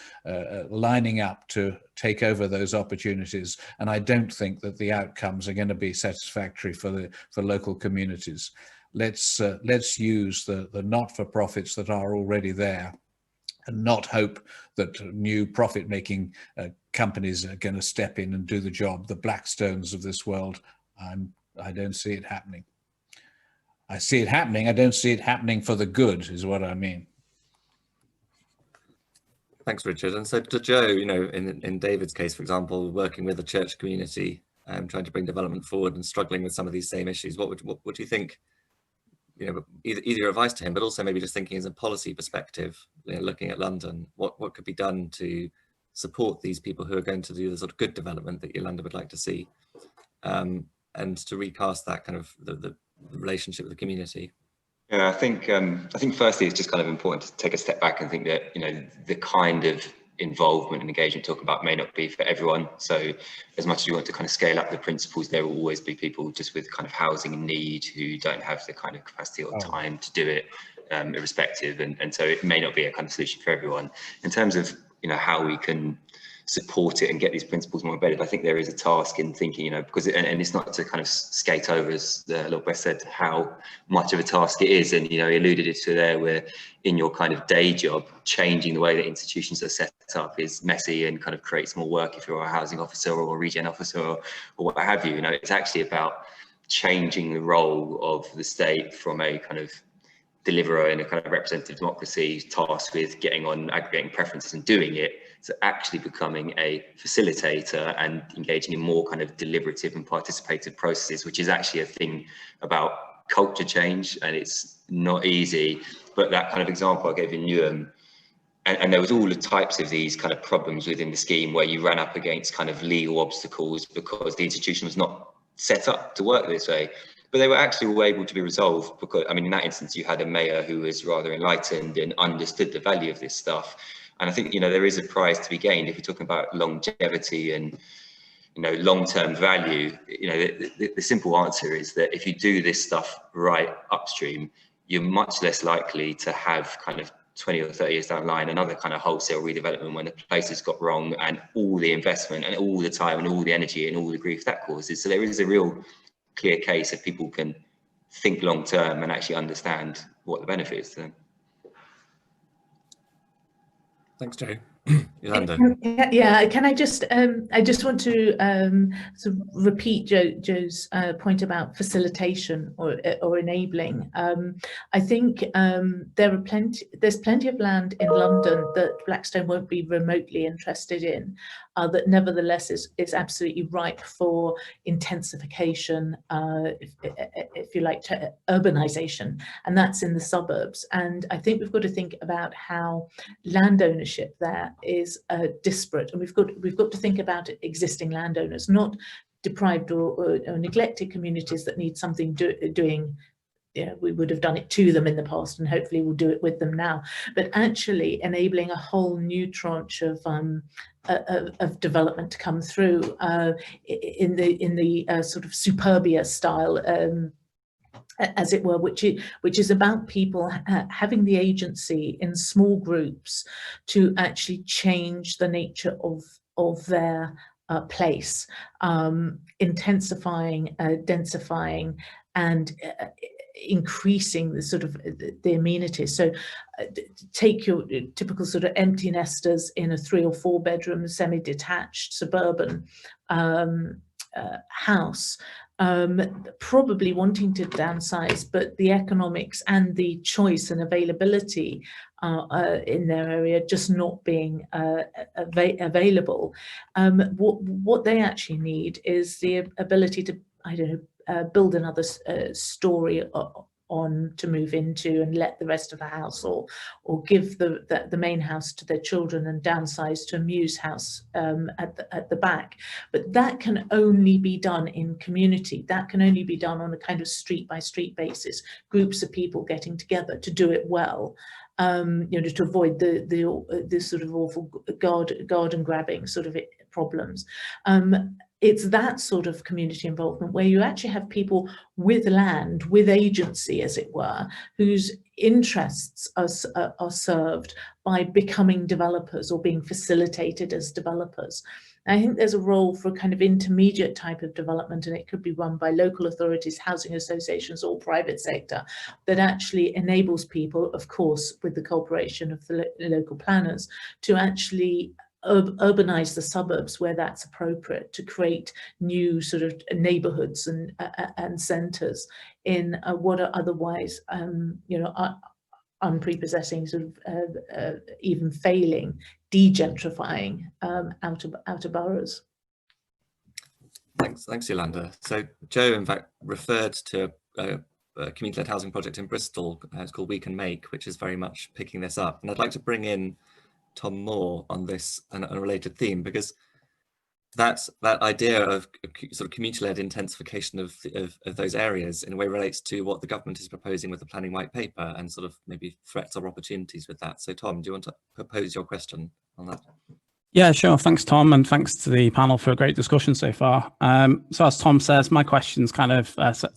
lining up to take over those opportunities. And I don't think that the outcomes are going to be satisfactory for local communities. Let's use the not-for-profits that are already there, and not hope that new profit-making companies are going to step in and do the job. The Blackstones of this world, I don't see it happening. I see it happening. I don't see it happening for the good, is what I mean. Thanks, Richard. And so to Joe, you know, in David's case, for example, working with the church community, trying to bring development forward and struggling with some of these same issues, what do you think? You know, either your advice to him, but also maybe just thinking as a policy perspective, you know, looking at London, what could be done to support these people who are going to do the sort of good development that Yolande would like to see, and to recast that kind of the relationship with the community. Yeah, I think firstly it's just kind of important to take a step back and think that, you know, the kind of involvement and engagement talk about may not be for everyone. So as much as you want to kind of scale up the principles, there will always be people just with kind of housing need who don't have the kind of capacity or time to do it, irrespective, and so it may not be a kind of solution for everyone. In terms of, you know, how we can support it and get these principles more embedded, I think there is a task in thinking, you know, because and it's not to kind of skate over, as Lord West said, how much of a task it is. And, you know, he alluded to there, where in your kind of day job, changing the way that institutions are set up is messy and kind of creates more work if you're a housing officer or a regen officer or what have you. You know, it's actually about changing the role of the state from a kind of deliverer in a kind of representative democracy tasked with getting on aggregating preferences and doing it, to actually becoming a facilitator and engaging in more kind of deliberative and participative processes, which is actually a thing about culture change, and it's not easy. But that kind of example I gave in Newham, and there was all the types of these kind of problems within the scheme where you ran up against kind of legal obstacles because the institution was not set up to work this way. But they were actually all able to be resolved because, I mean, in that instance, you had a mayor who was rather enlightened and understood the value of this stuff. And I think, you know, there is a prize to be gained if you're talking about longevity and, you know, long-term value. You know, the simple answer is that if you do this stuff right upstream, you're much less likely to have kind of 20 or 30 years down the line another kind of wholesale redevelopment when the place has got wrong, and all the investment and all the time and all the energy and all the grief that causes. So there is a real clear case if people can think long term and actually understand what the benefit is to them. Thanks, Joe. Yolande. Yeah, can I just want to sort of repeat Joe's point about facilitation or enabling. I think there's plenty of land in London that Blackstone won't be remotely interested in, that nevertheless is absolutely ripe for intensification, if you like, urbanization, and that's in the suburbs. And I think we've got to think about how land ownership there is disparate, and we've got to think about existing landowners, not deprived or neglected communities that need something doing. Yeah, we would have done it to them in the past, and hopefully we'll do it with them now. But actually enabling a whole new tranche of development to come through in the sort of superbia style, as it were, which is about people having the agency in small groups to actually change the nature of their place, intensifying, densifying, and increasing the sort of the amenities. So take your typical sort of empty nesters in a 3 or 4 bedroom semi-detached suburban house, probably wanting to downsize, but the economics and the choice and availability in their area just not being available. What they actually need is the ability to, I don't know, build another story on to move into and let the rest of the house, or give the main house to their children and downsize to a Muse house at the back. But that can only be done in community. That can only be done on a kind of street by street basis, groups of people getting together to do it well. You know, to avoid the sort of awful garden grabbing sort of problems. It's that sort of community involvement where you actually have people with land, with agency, as it were, whose interests are served by becoming developers or being facilitated as developers. I think there's a role for a kind of intermediate type of development, and it could be run by local authorities, housing associations, or private sector, that actually enables people, of course, with the cooperation of the local planners, to actually urbanize the suburbs where that's appropriate, to create new sort of neighborhoods and centers in what are otherwise, you know, unprepossessing, sort of even failing, degentrifying outer boroughs. Thanks, Yolande. So Joe, in fact, referred to a community-led housing project in Bristol. It's called We Can Make, which is very much picking this up. And I'd like to bring in Tom Moore on this and a related theme, because that idea of sort of community-led intensification of those areas in a way relates to what the government is proposing with the planning white paper, and sort of maybe threats or opportunities with that. So Tom, do you want to propose your question on that? Yeah, sure. Thanks, Tom, and thanks to the panel for a great discussion so far. So as Tom says, my question's kind of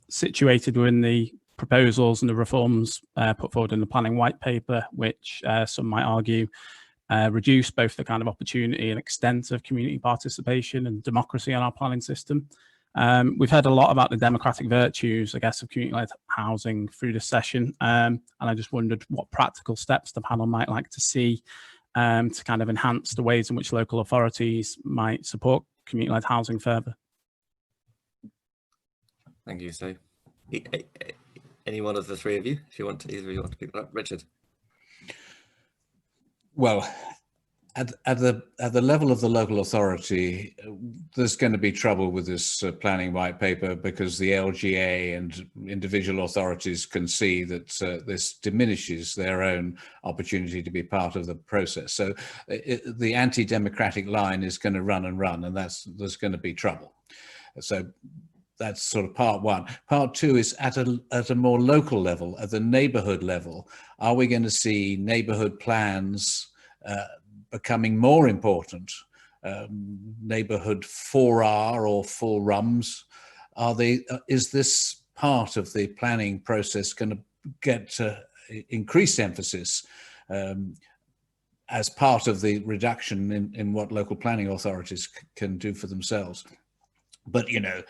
situated within the proposals and the reforms put forward in the planning white paper, which some might argue reduce both the kind of opportunity and extent of community participation and democracy in our planning system. We've heard a lot about the democratic virtues, I guess, of community-led housing through this session, and I just wondered what practical steps the panel might like to see to kind of enhance the ways in which local authorities might support community-led housing further. Thank you. So, any one of the three of you, if you want to, either of you want to pick that up, Richard. Well, at the level of the local authority, there's going to be trouble with this planning white paper, because the LGA and individual authorities can see that this diminishes their own opportunity to be part of the process. So the anti-democratic line is going to run and run, and there's going to be trouble. So that's sort of part one. Part two is at a more local level, at the neighborhood level. Are we going to see neighborhood plans becoming more important? Neighborhood 4R or 4RUMs, is this part of the planning process going to get increased emphasis as part of the reduction in what local planning authorities can do for themselves? But, you know,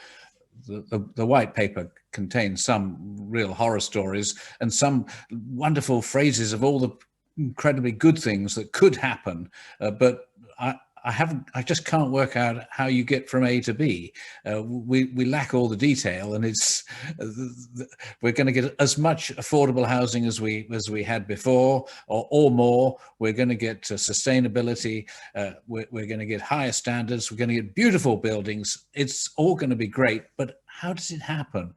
the white paper contains some real horror stories and some wonderful phrases of all the incredibly good things that could happen, but I just can't work out how you get from A to B. We lack all the detail, and we're going to get as much affordable housing as we had before, or more. We're going to get sustainability. We're going to get higher standards. We're going to get beautiful buildings. It's all going to be great, but how does it happen?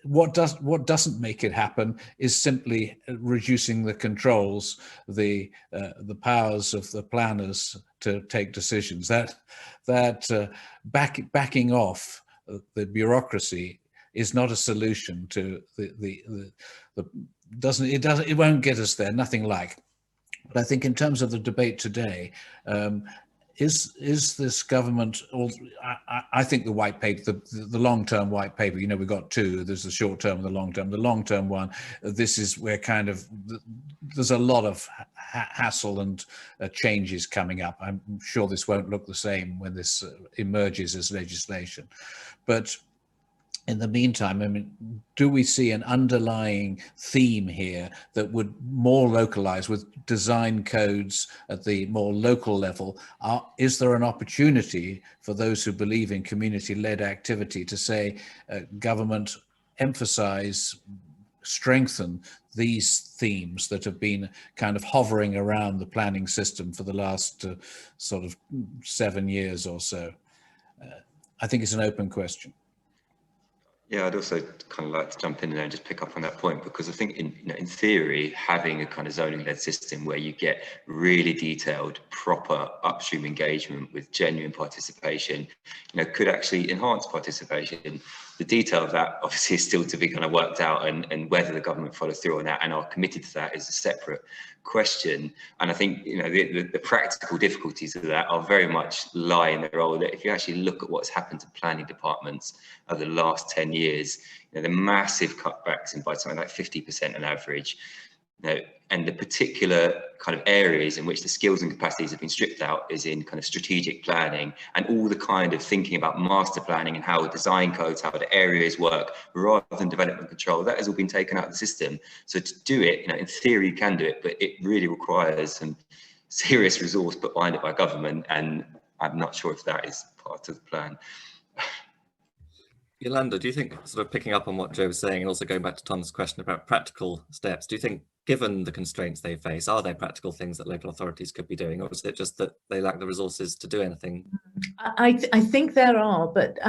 What doesn't make it happen is simply reducing the controls, the powers of the planners to take decisions. Backing off the bureaucracy is not a solution to it won't get us there, nothing like. But I think in terms of the debate today, is this government, or I think the white paper, the long-term white paper, you know, we've got two, there's the short-term and the long-term. The long-term one, this is where kind of, there's a lot of hassle and changes coming up. I'm sure this won't look the same when this emerges as legislation. But in the meantime, I mean, do we see an underlying theme here that would more localize with design codes at the more local level? Is there an opportunity for those who believe in community-led activity to say, government, emphasize, strengthen these themes that have been kind of hovering around the planning system for the last sort of 7 years or so? I think it's an open question. Yeah, I'd also kind of like to jump in there and just pick up on that point, because I think in theory, having a kind of zoning-led system where you get really detailed, proper upstream engagement with genuine participation, could actually enhance participation. The detail of that obviously is still to be kind of worked out, and whether the government follows through on that and are committed to that is a separate question. And I think the practical difficulties of that are very much lie in the role that if you actually look at what's happened to planning departments over the last 10 years, the massive cutbacks in by something like 50% on average, and the particular kind of areas in which the skills and capacities have been stripped out is in kind of strategic planning and all the kind of thinking about master planning and how design codes, how the areas work, rather than development control. That has all been taken out of the system. So to do it, in theory you can do it, but it really requires some serious resource put behind it by government, and I'm not sure if that is part of the plan. Yolande, do you think, sort of picking up on what Joe was saying and also going back to Tom's question about practical steps, do you think, given the constraints they face, are there practical things that local authorities could be doing, or is it just that they lack the resources to do anything? I think there are, but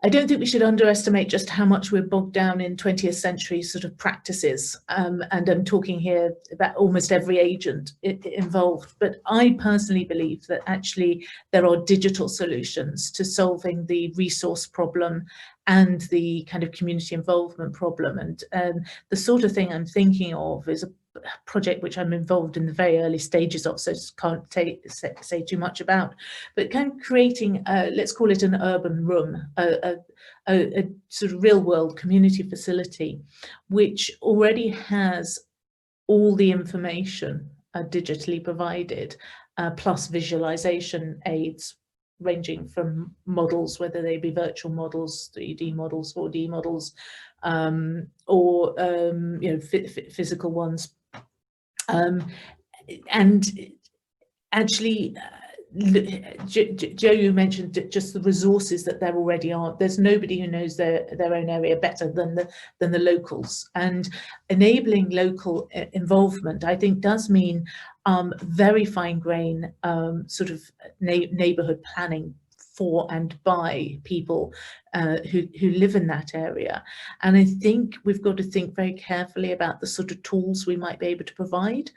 I don't think we should underestimate just how much we're bogged down in 20th century sort of practices. And I'm talking here about almost every agent involved. But I personally believe that actually there are digital solutions to solving the resource problem and the kind of community involvement problem. And the sort of thing I'm thinking of is a project which I'm involved in the very early stages of, so can't say too much about, but kind of creating, let's call it an urban room, a sort of real world community facility, which already has all the information digitally provided, plus visualization aids, ranging from models, whether they be virtual models, 3D models, 4D models, or physical ones. And actually, Joe, you mentioned just the resources that there already are. There's nobody who knows their own area better than the locals, and enabling local involvement, I think, does mean very fine grain sort of neighborhood planning for and by people who live in that area. And I think we've got to think very carefully about the sort of tools we might be able to provide,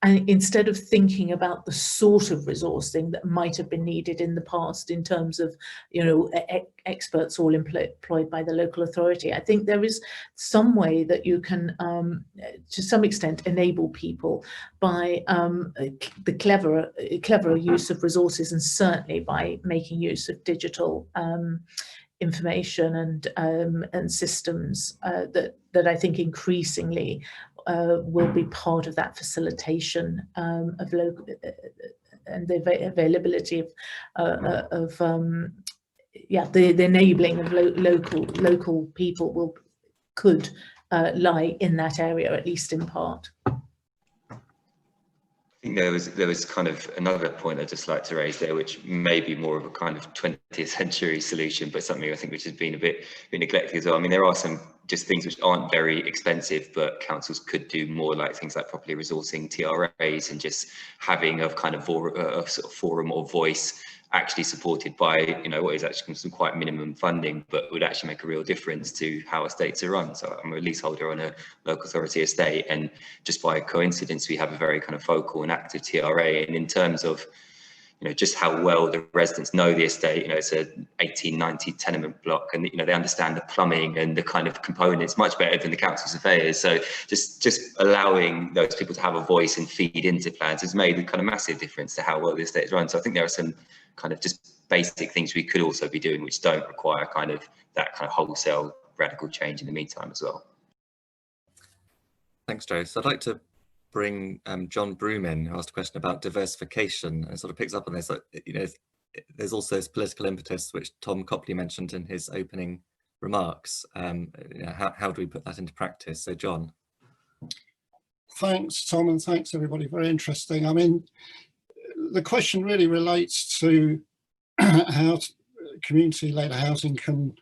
and instead of thinking about the sort of resourcing that might have been needed in the past in terms of experts all employed by the local authority. I think there is some way that you can to some extent enable people by the cleverer use of resources, and certainly by making use of digital information and systems that I think increasingly will be part of that facilitation of local and the availability of the enabling of local people could lie in that area, at least in part. I think there was kind of another point I'd just like to raise there, which may be more of a kind of 20th century solution, but something I think which has been a bit neglected as well. I mean, there are some just things which aren't very expensive, but councils could do more, like things like properly resourcing TRAs and just having a kind of a sort of forum or voice actually supported by what is actually some quite minimum funding, but would actually make a real difference to how estates are run. So I'm a leaseholder on a local authority estate, and just by coincidence we have a very kind of vocal and active TRA, and in terms of just how well the residents know the estate. It's a 1890 tenement block, and they understand the plumbing and the kind of components much better than the council surveyors. So just allowing those people to have a voice and feed into plans has made a kind of massive difference to how well the estate is run. So I think there are some kind of just basic things we could also be doing which don't require kind of that kind of wholesale radical change in the meantime as well. Thanks, Joe. So I'd like to bring John Broom in, who asked a question about diversification, and sort of picks up on this. There's also this political impetus which Tom Copley mentioned in his opening remarks. How do we put that into practice? So John. Thanks, Tom, and thanks everybody. Very interesting. I mean, the question really relates to how community-led housing can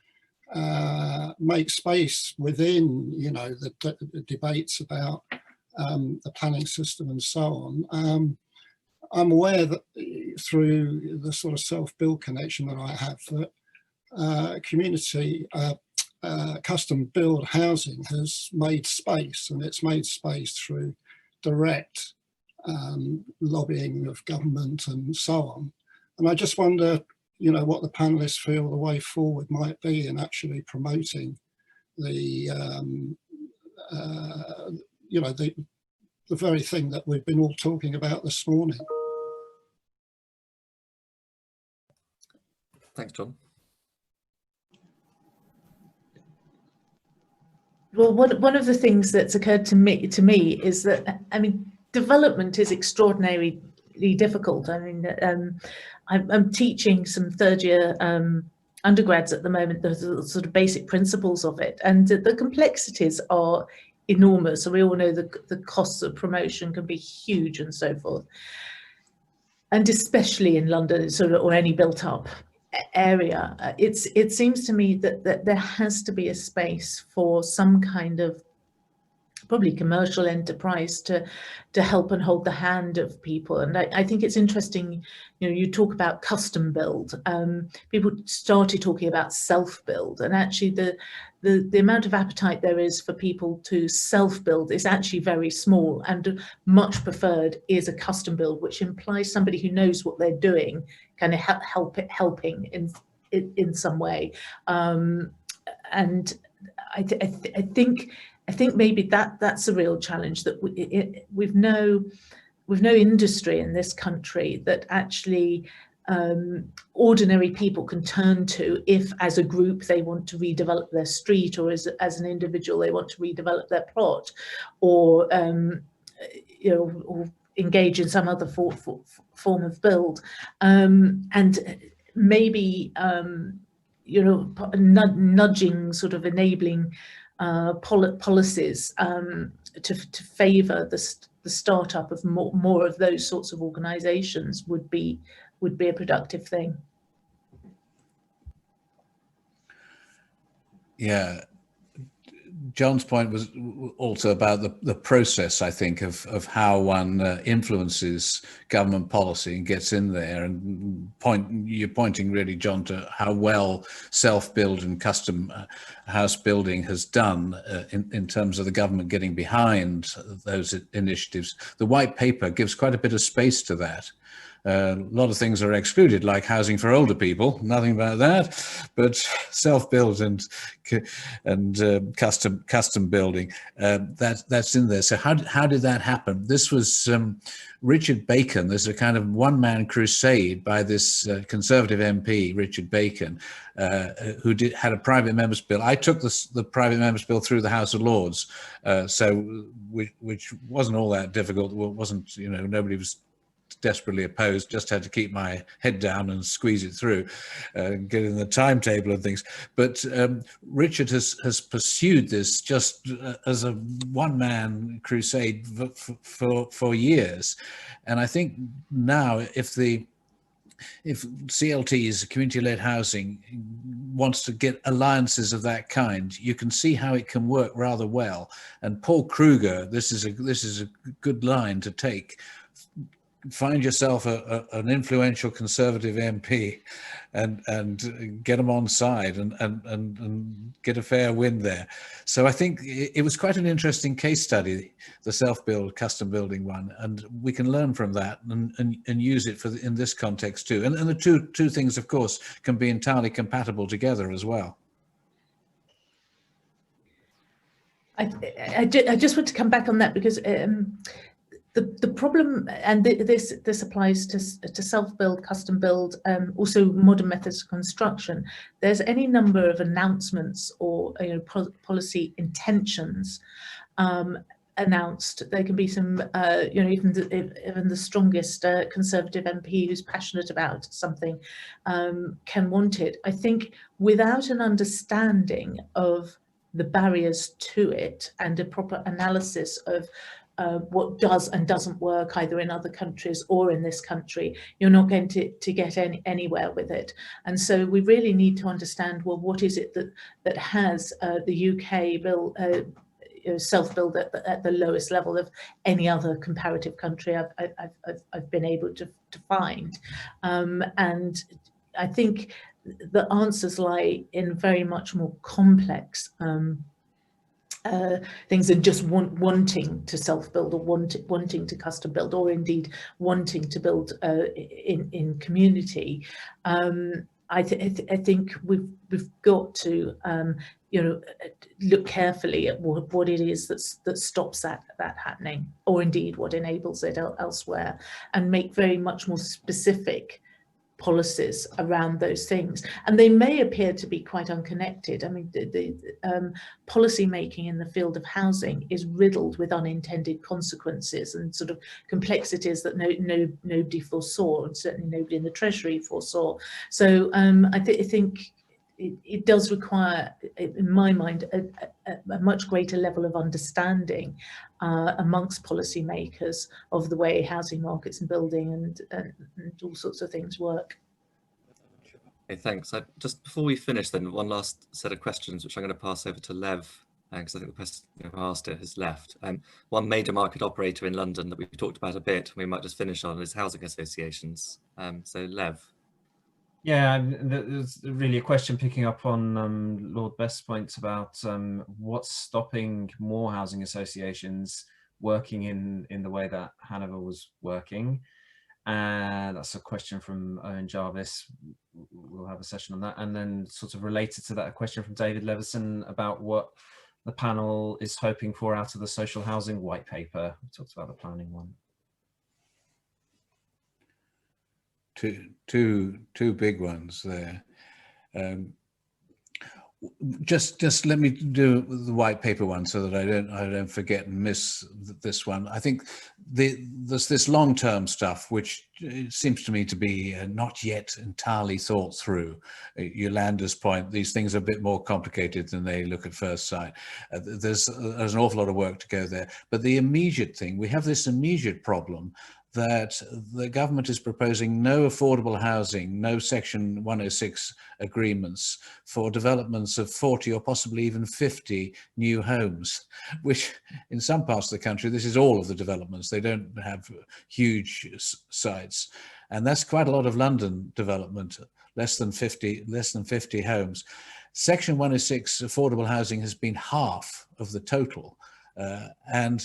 make space within, the debates about the planning system and so on. I'm aware that through the sort of self-build connection that I have, that community custom build housing has made space, and it's made space through direct lobbying of government and so on. And I just wonder, you know, what the panelists feel the way forward might be in actually promoting the, you know, the very thing that we've been all talking about this morning. Thanks, John. Well, one of the things that's occurred to me is that, I mean, development is extraordinarily difficult. I mean, I'm teaching some third-year undergrads at the moment, the sort of basic principles of it, and the complexities are enormous. So we all know the costs of promotion can be huge and so forth, and especially in London, sort of, or any built-up area, it seems to me that there has to be a space for some kind of probably commercial enterprise to help and hold the hand of people. And I think it's interesting, you know, you talk about custom build. People started talking about self-build, and actually the amount of appetite there is for people to self-build is actually very small, and much preferred is a custom build, which implies somebody who knows what they're doing, kind of helping in some way. And I think maybe that's a real challenge, that we've no industry in this country that actually ordinary people can turn to if, as a group, they want to redevelop their street, or as an individual they want to redevelop their plot, or you know, or engage in some other form of build, and maybe you know, nudging, sort of enabling policies to favour the startup of more of those sorts of organisations would be a productive thing. Yeah, John's point was also about the process, I think, of how one influences government policy and gets in there. And you're pointing really, John, to how well self-build and custom house building has done in terms of the government getting behind those initiatives. The white paper gives quite a bit of space to that. A lot of things are excluded, like housing for older people, nothing about that, but self-build and custom building, that's in there. So how did that happen? This was Richard Bacon. There's a kind of one-man crusade by this Conservative MP, Richard Bacon, who had a private member's bill. I took the private member's bill through the House of Lords, which wasn't all that difficult. Well, it wasn't, you know, nobody was desperately opposed, just had to keep my head down and squeeze it through, get in the timetable and things. But Richard has pursued this just as a one-man crusade for years. And I think now, if CLTs, community-led housing, wants to get alliances of that kind, you can see how it can work rather well. And Paul Kruger, this is a good line to take. Find yourself an influential Conservative MP and get them on side and get a fair win there. So I think it was quite an interesting case study, the self-build, custom building one, and we can learn from that and use it in this context too. And the two things, of course, can be entirely compatible together as well. I just want to come back on that, because the problem, and this applies to self-build, custom build, also modern methods of construction. There's any number of announcements or, you know, policy intentions announced. There can be some, you know, even the strongest Conservative MP who's passionate about something can want it. I think without an understanding of the barriers to it and a proper analysis of what does and doesn't work either in other countries or in this country, you're not going to get anywhere with it. And so we really need to understand, well, what is it that has the UK bill, self-build at the lowest level of any other comparative country I've been able to find. And I think the answers lie in very much more complex things than just wanting to self-build or wanting to custom build, or indeed wanting to build in community. I think we've got to look carefully at what it is that stops that happening, or indeed what enables it elsewhere, and make very much more specific policies around those things. And they may appear to be quite unconnected. I mean, the policy making in the field of housing is riddled with unintended consequences and sort of complexities that nobody foresaw, and certainly nobody in the Treasury foresaw. So I think it does require, in my mind, a much greater level of understanding amongst policymakers of the way housing markets and building and all sorts of things work. Okay, thanks. Just before we finish, then one last set of questions, which I'm going to pass over to Lev, because I think the person who asked it has left. One major market operator in London that we've talked about a bit, we might just finish on, is housing associations. So Lev. Yeah, there's really a question picking up on Lord Best's points about what's stopping more housing associations working in the way that Hanover was working. That's a question from Owen Jarvis. We'll have a session on that. And then sort of related to that, a question from David Levison about what the panel is hoping for out of the social housing white paper. We talked about the planning one. Two big ones there. Just let me do the white paper one so that I don't forget and miss this one. I think there's this long-term stuff which seems to me to be not yet entirely thought through. Yolanda's point, these things are a bit more complicated than they look at first sight. There's an awful lot of work to go there. But the immediate thing, we have this immediate problem that the government is proposing no affordable housing, no Section 106 agreements for developments of 40 or possibly even 50 new homes, which in some parts of the country, this is all of the developments. They don't have huge sites. And that's quite a lot of London development, less than 50 homes. Section 106 affordable housing has been half of the total. And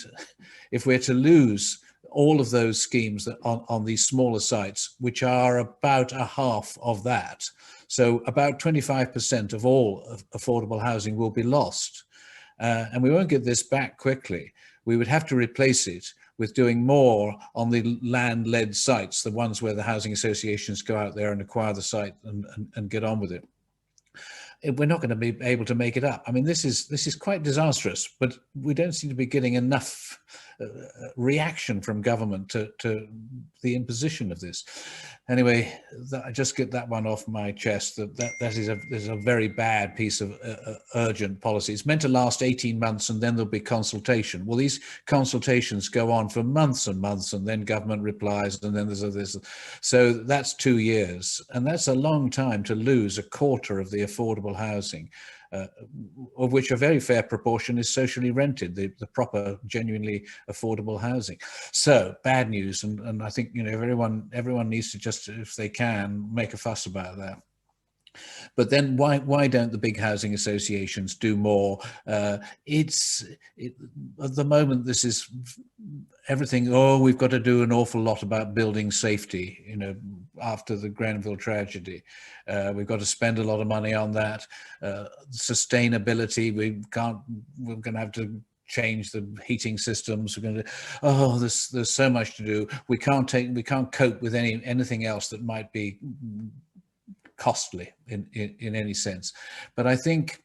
if we're to lose all of those schemes that on these smaller sites, which are about a half of that, so about 25% of all affordable housing will be lost. And we won't get this back quickly. We would have to replace it with doing more on the land-led sites, the ones where the housing associations go out there and acquire the site and get on with it. We're not going to be able to make it up. I mean, this is quite disastrous, but we don't seem to be getting enough reaction from government to the imposition of this. Anyway, I just get that one off my chest. That is a very bad piece of urgent policy. It's meant to last 18 months and then there'll be consultation. Well, these consultations go on for months and months, and then government replies, and then there's this. So that's 2 years, and that's a long time to lose a quarter of the affordable housing. Of which a very fair proportion is socially rented, the proper, genuinely affordable housing. So bad news, and I think everyone needs to just, if they can, make a fuss about that. But then why don't the big housing associations do more? At the moment, this is everything. Oh, we've got to do an awful lot about building safety, after the Grenville tragedy. We've got to spend a lot of money on that. Sustainability, we're going to have to change the heating systems. We're going to, there's so much to do. We can't cope with anything else that might be costly in any sense. But I think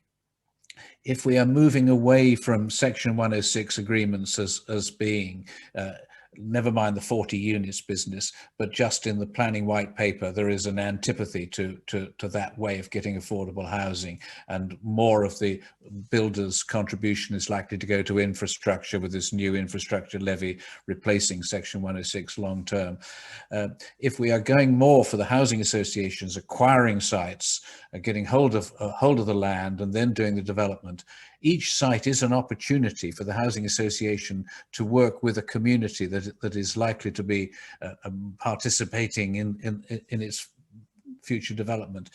if we are moving away from Section 106 agreements as being, never mind the 40 units business, but just in the planning white paper, there is an antipathy to that way of getting affordable housing, and more of the builders' contribution is likely to go to infrastructure, with this new infrastructure levy replacing Section 106 long term. If we are going more for the housing associations acquiring sites, getting hold of the land and then doing the development, each site is an opportunity for the housing association to work with a community that is likely to be participating in its future development,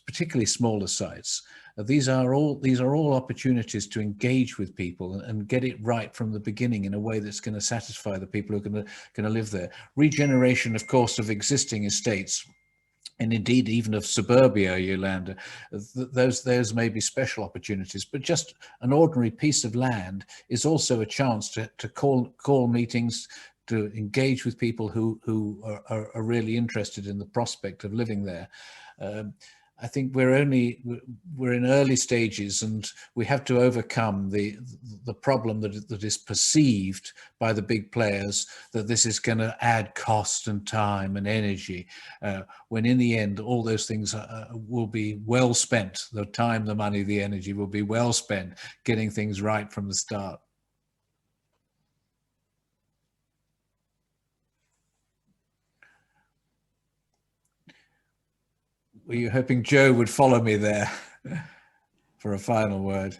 particularly smaller sites. These are all opportunities to engage with people and get it right from the beginning in a way that's going to satisfy the people who are going to live there. Regeneration, of course, of existing estates, and indeed even of suburbia, Yolande, those may be special opportunities, but just an ordinary piece of land is also a chance to call meetings, to engage with people who are really interested in the prospect of living there. I think we're in early stages, and we have to overcome the problem that is perceived by the big players, that this is going to add cost and time and energy, when in the end all those things will be well spent. The time, the money, the energy will be well spent getting things right from the start. Were you hoping Joe would follow me there for a final word?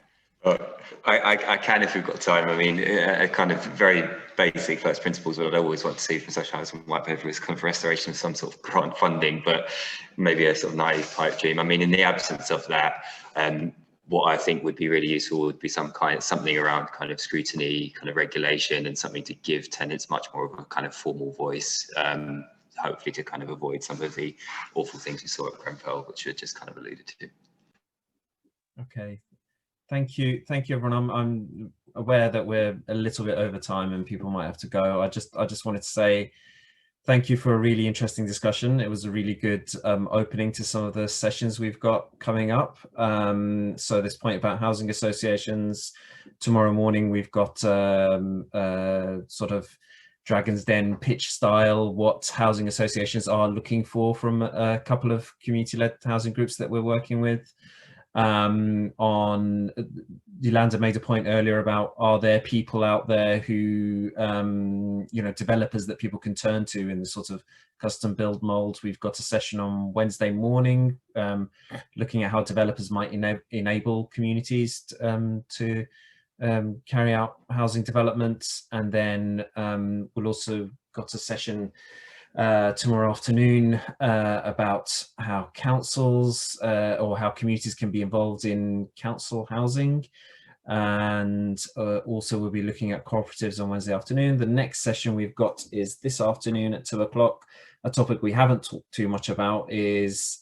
I can if we've got time. I mean, a kind of very basic first principles that I'd always want to see from social housing white paper is kind of restoration of some sort of grant funding, but maybe a sort of naive pipe dream. I mean, in the absence of that, what I think would be really useful would be something around kind of scrutiny, kind of regulation, and something to give tenants much more of a kind of formal voice. Hopefully to kind of avoid some of the awful things we saw at Grenfell, which are just kind of alluded to. Okay, thank you everyone. I'm aware that we're a little bit over time and people might have to go. I just wanted to say thank you for a really interesting discussion. It was a really good opening to some of the sessions we've got coming up. So this point about housing associations, tomorrow morning we've got sort of Dragon's Den pitch style, what housing associations are looking for from a couple of community-led housing groups that we're working with. On Yolande made a point earlier about, are there people out there who, you know, developers that people can turn to in the sort of custom build mold. We've got a session on Wednesday morning looking at how developers might enable communities to carry out housing developments. And then we'll also got a session tomorrow afternoon about how councils or how communities can be involved in council housing. And also we'll be looking at cooperatives on Wednesday afternoon. The next session we've got is this afternoon at 2 o'clock. A topic we haven't talked too much about is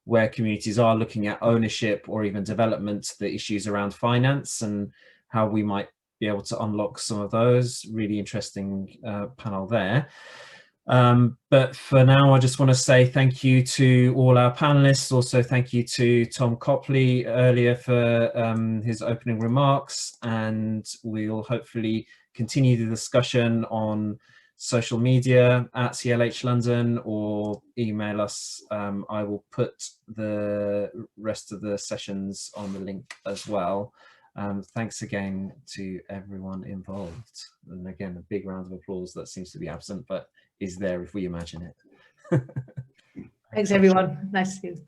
where communities are looking at ownership or even development, the issues around finance and how we might be able to unlock some of those. Really interesting panel there. But for now, I just want to say thank you to all our panelists. Also, thank you to Tom Copley earlier for his opening remarks, and we'll hopefully continue the discussion on social media at CLH London or email us. I will put the rest of the sessions on the link as well. Thanks again to everyone involved. And again, a big round of applause that seems to be absent, but is there if we imagine it. Thanks everyone. Nice to see you.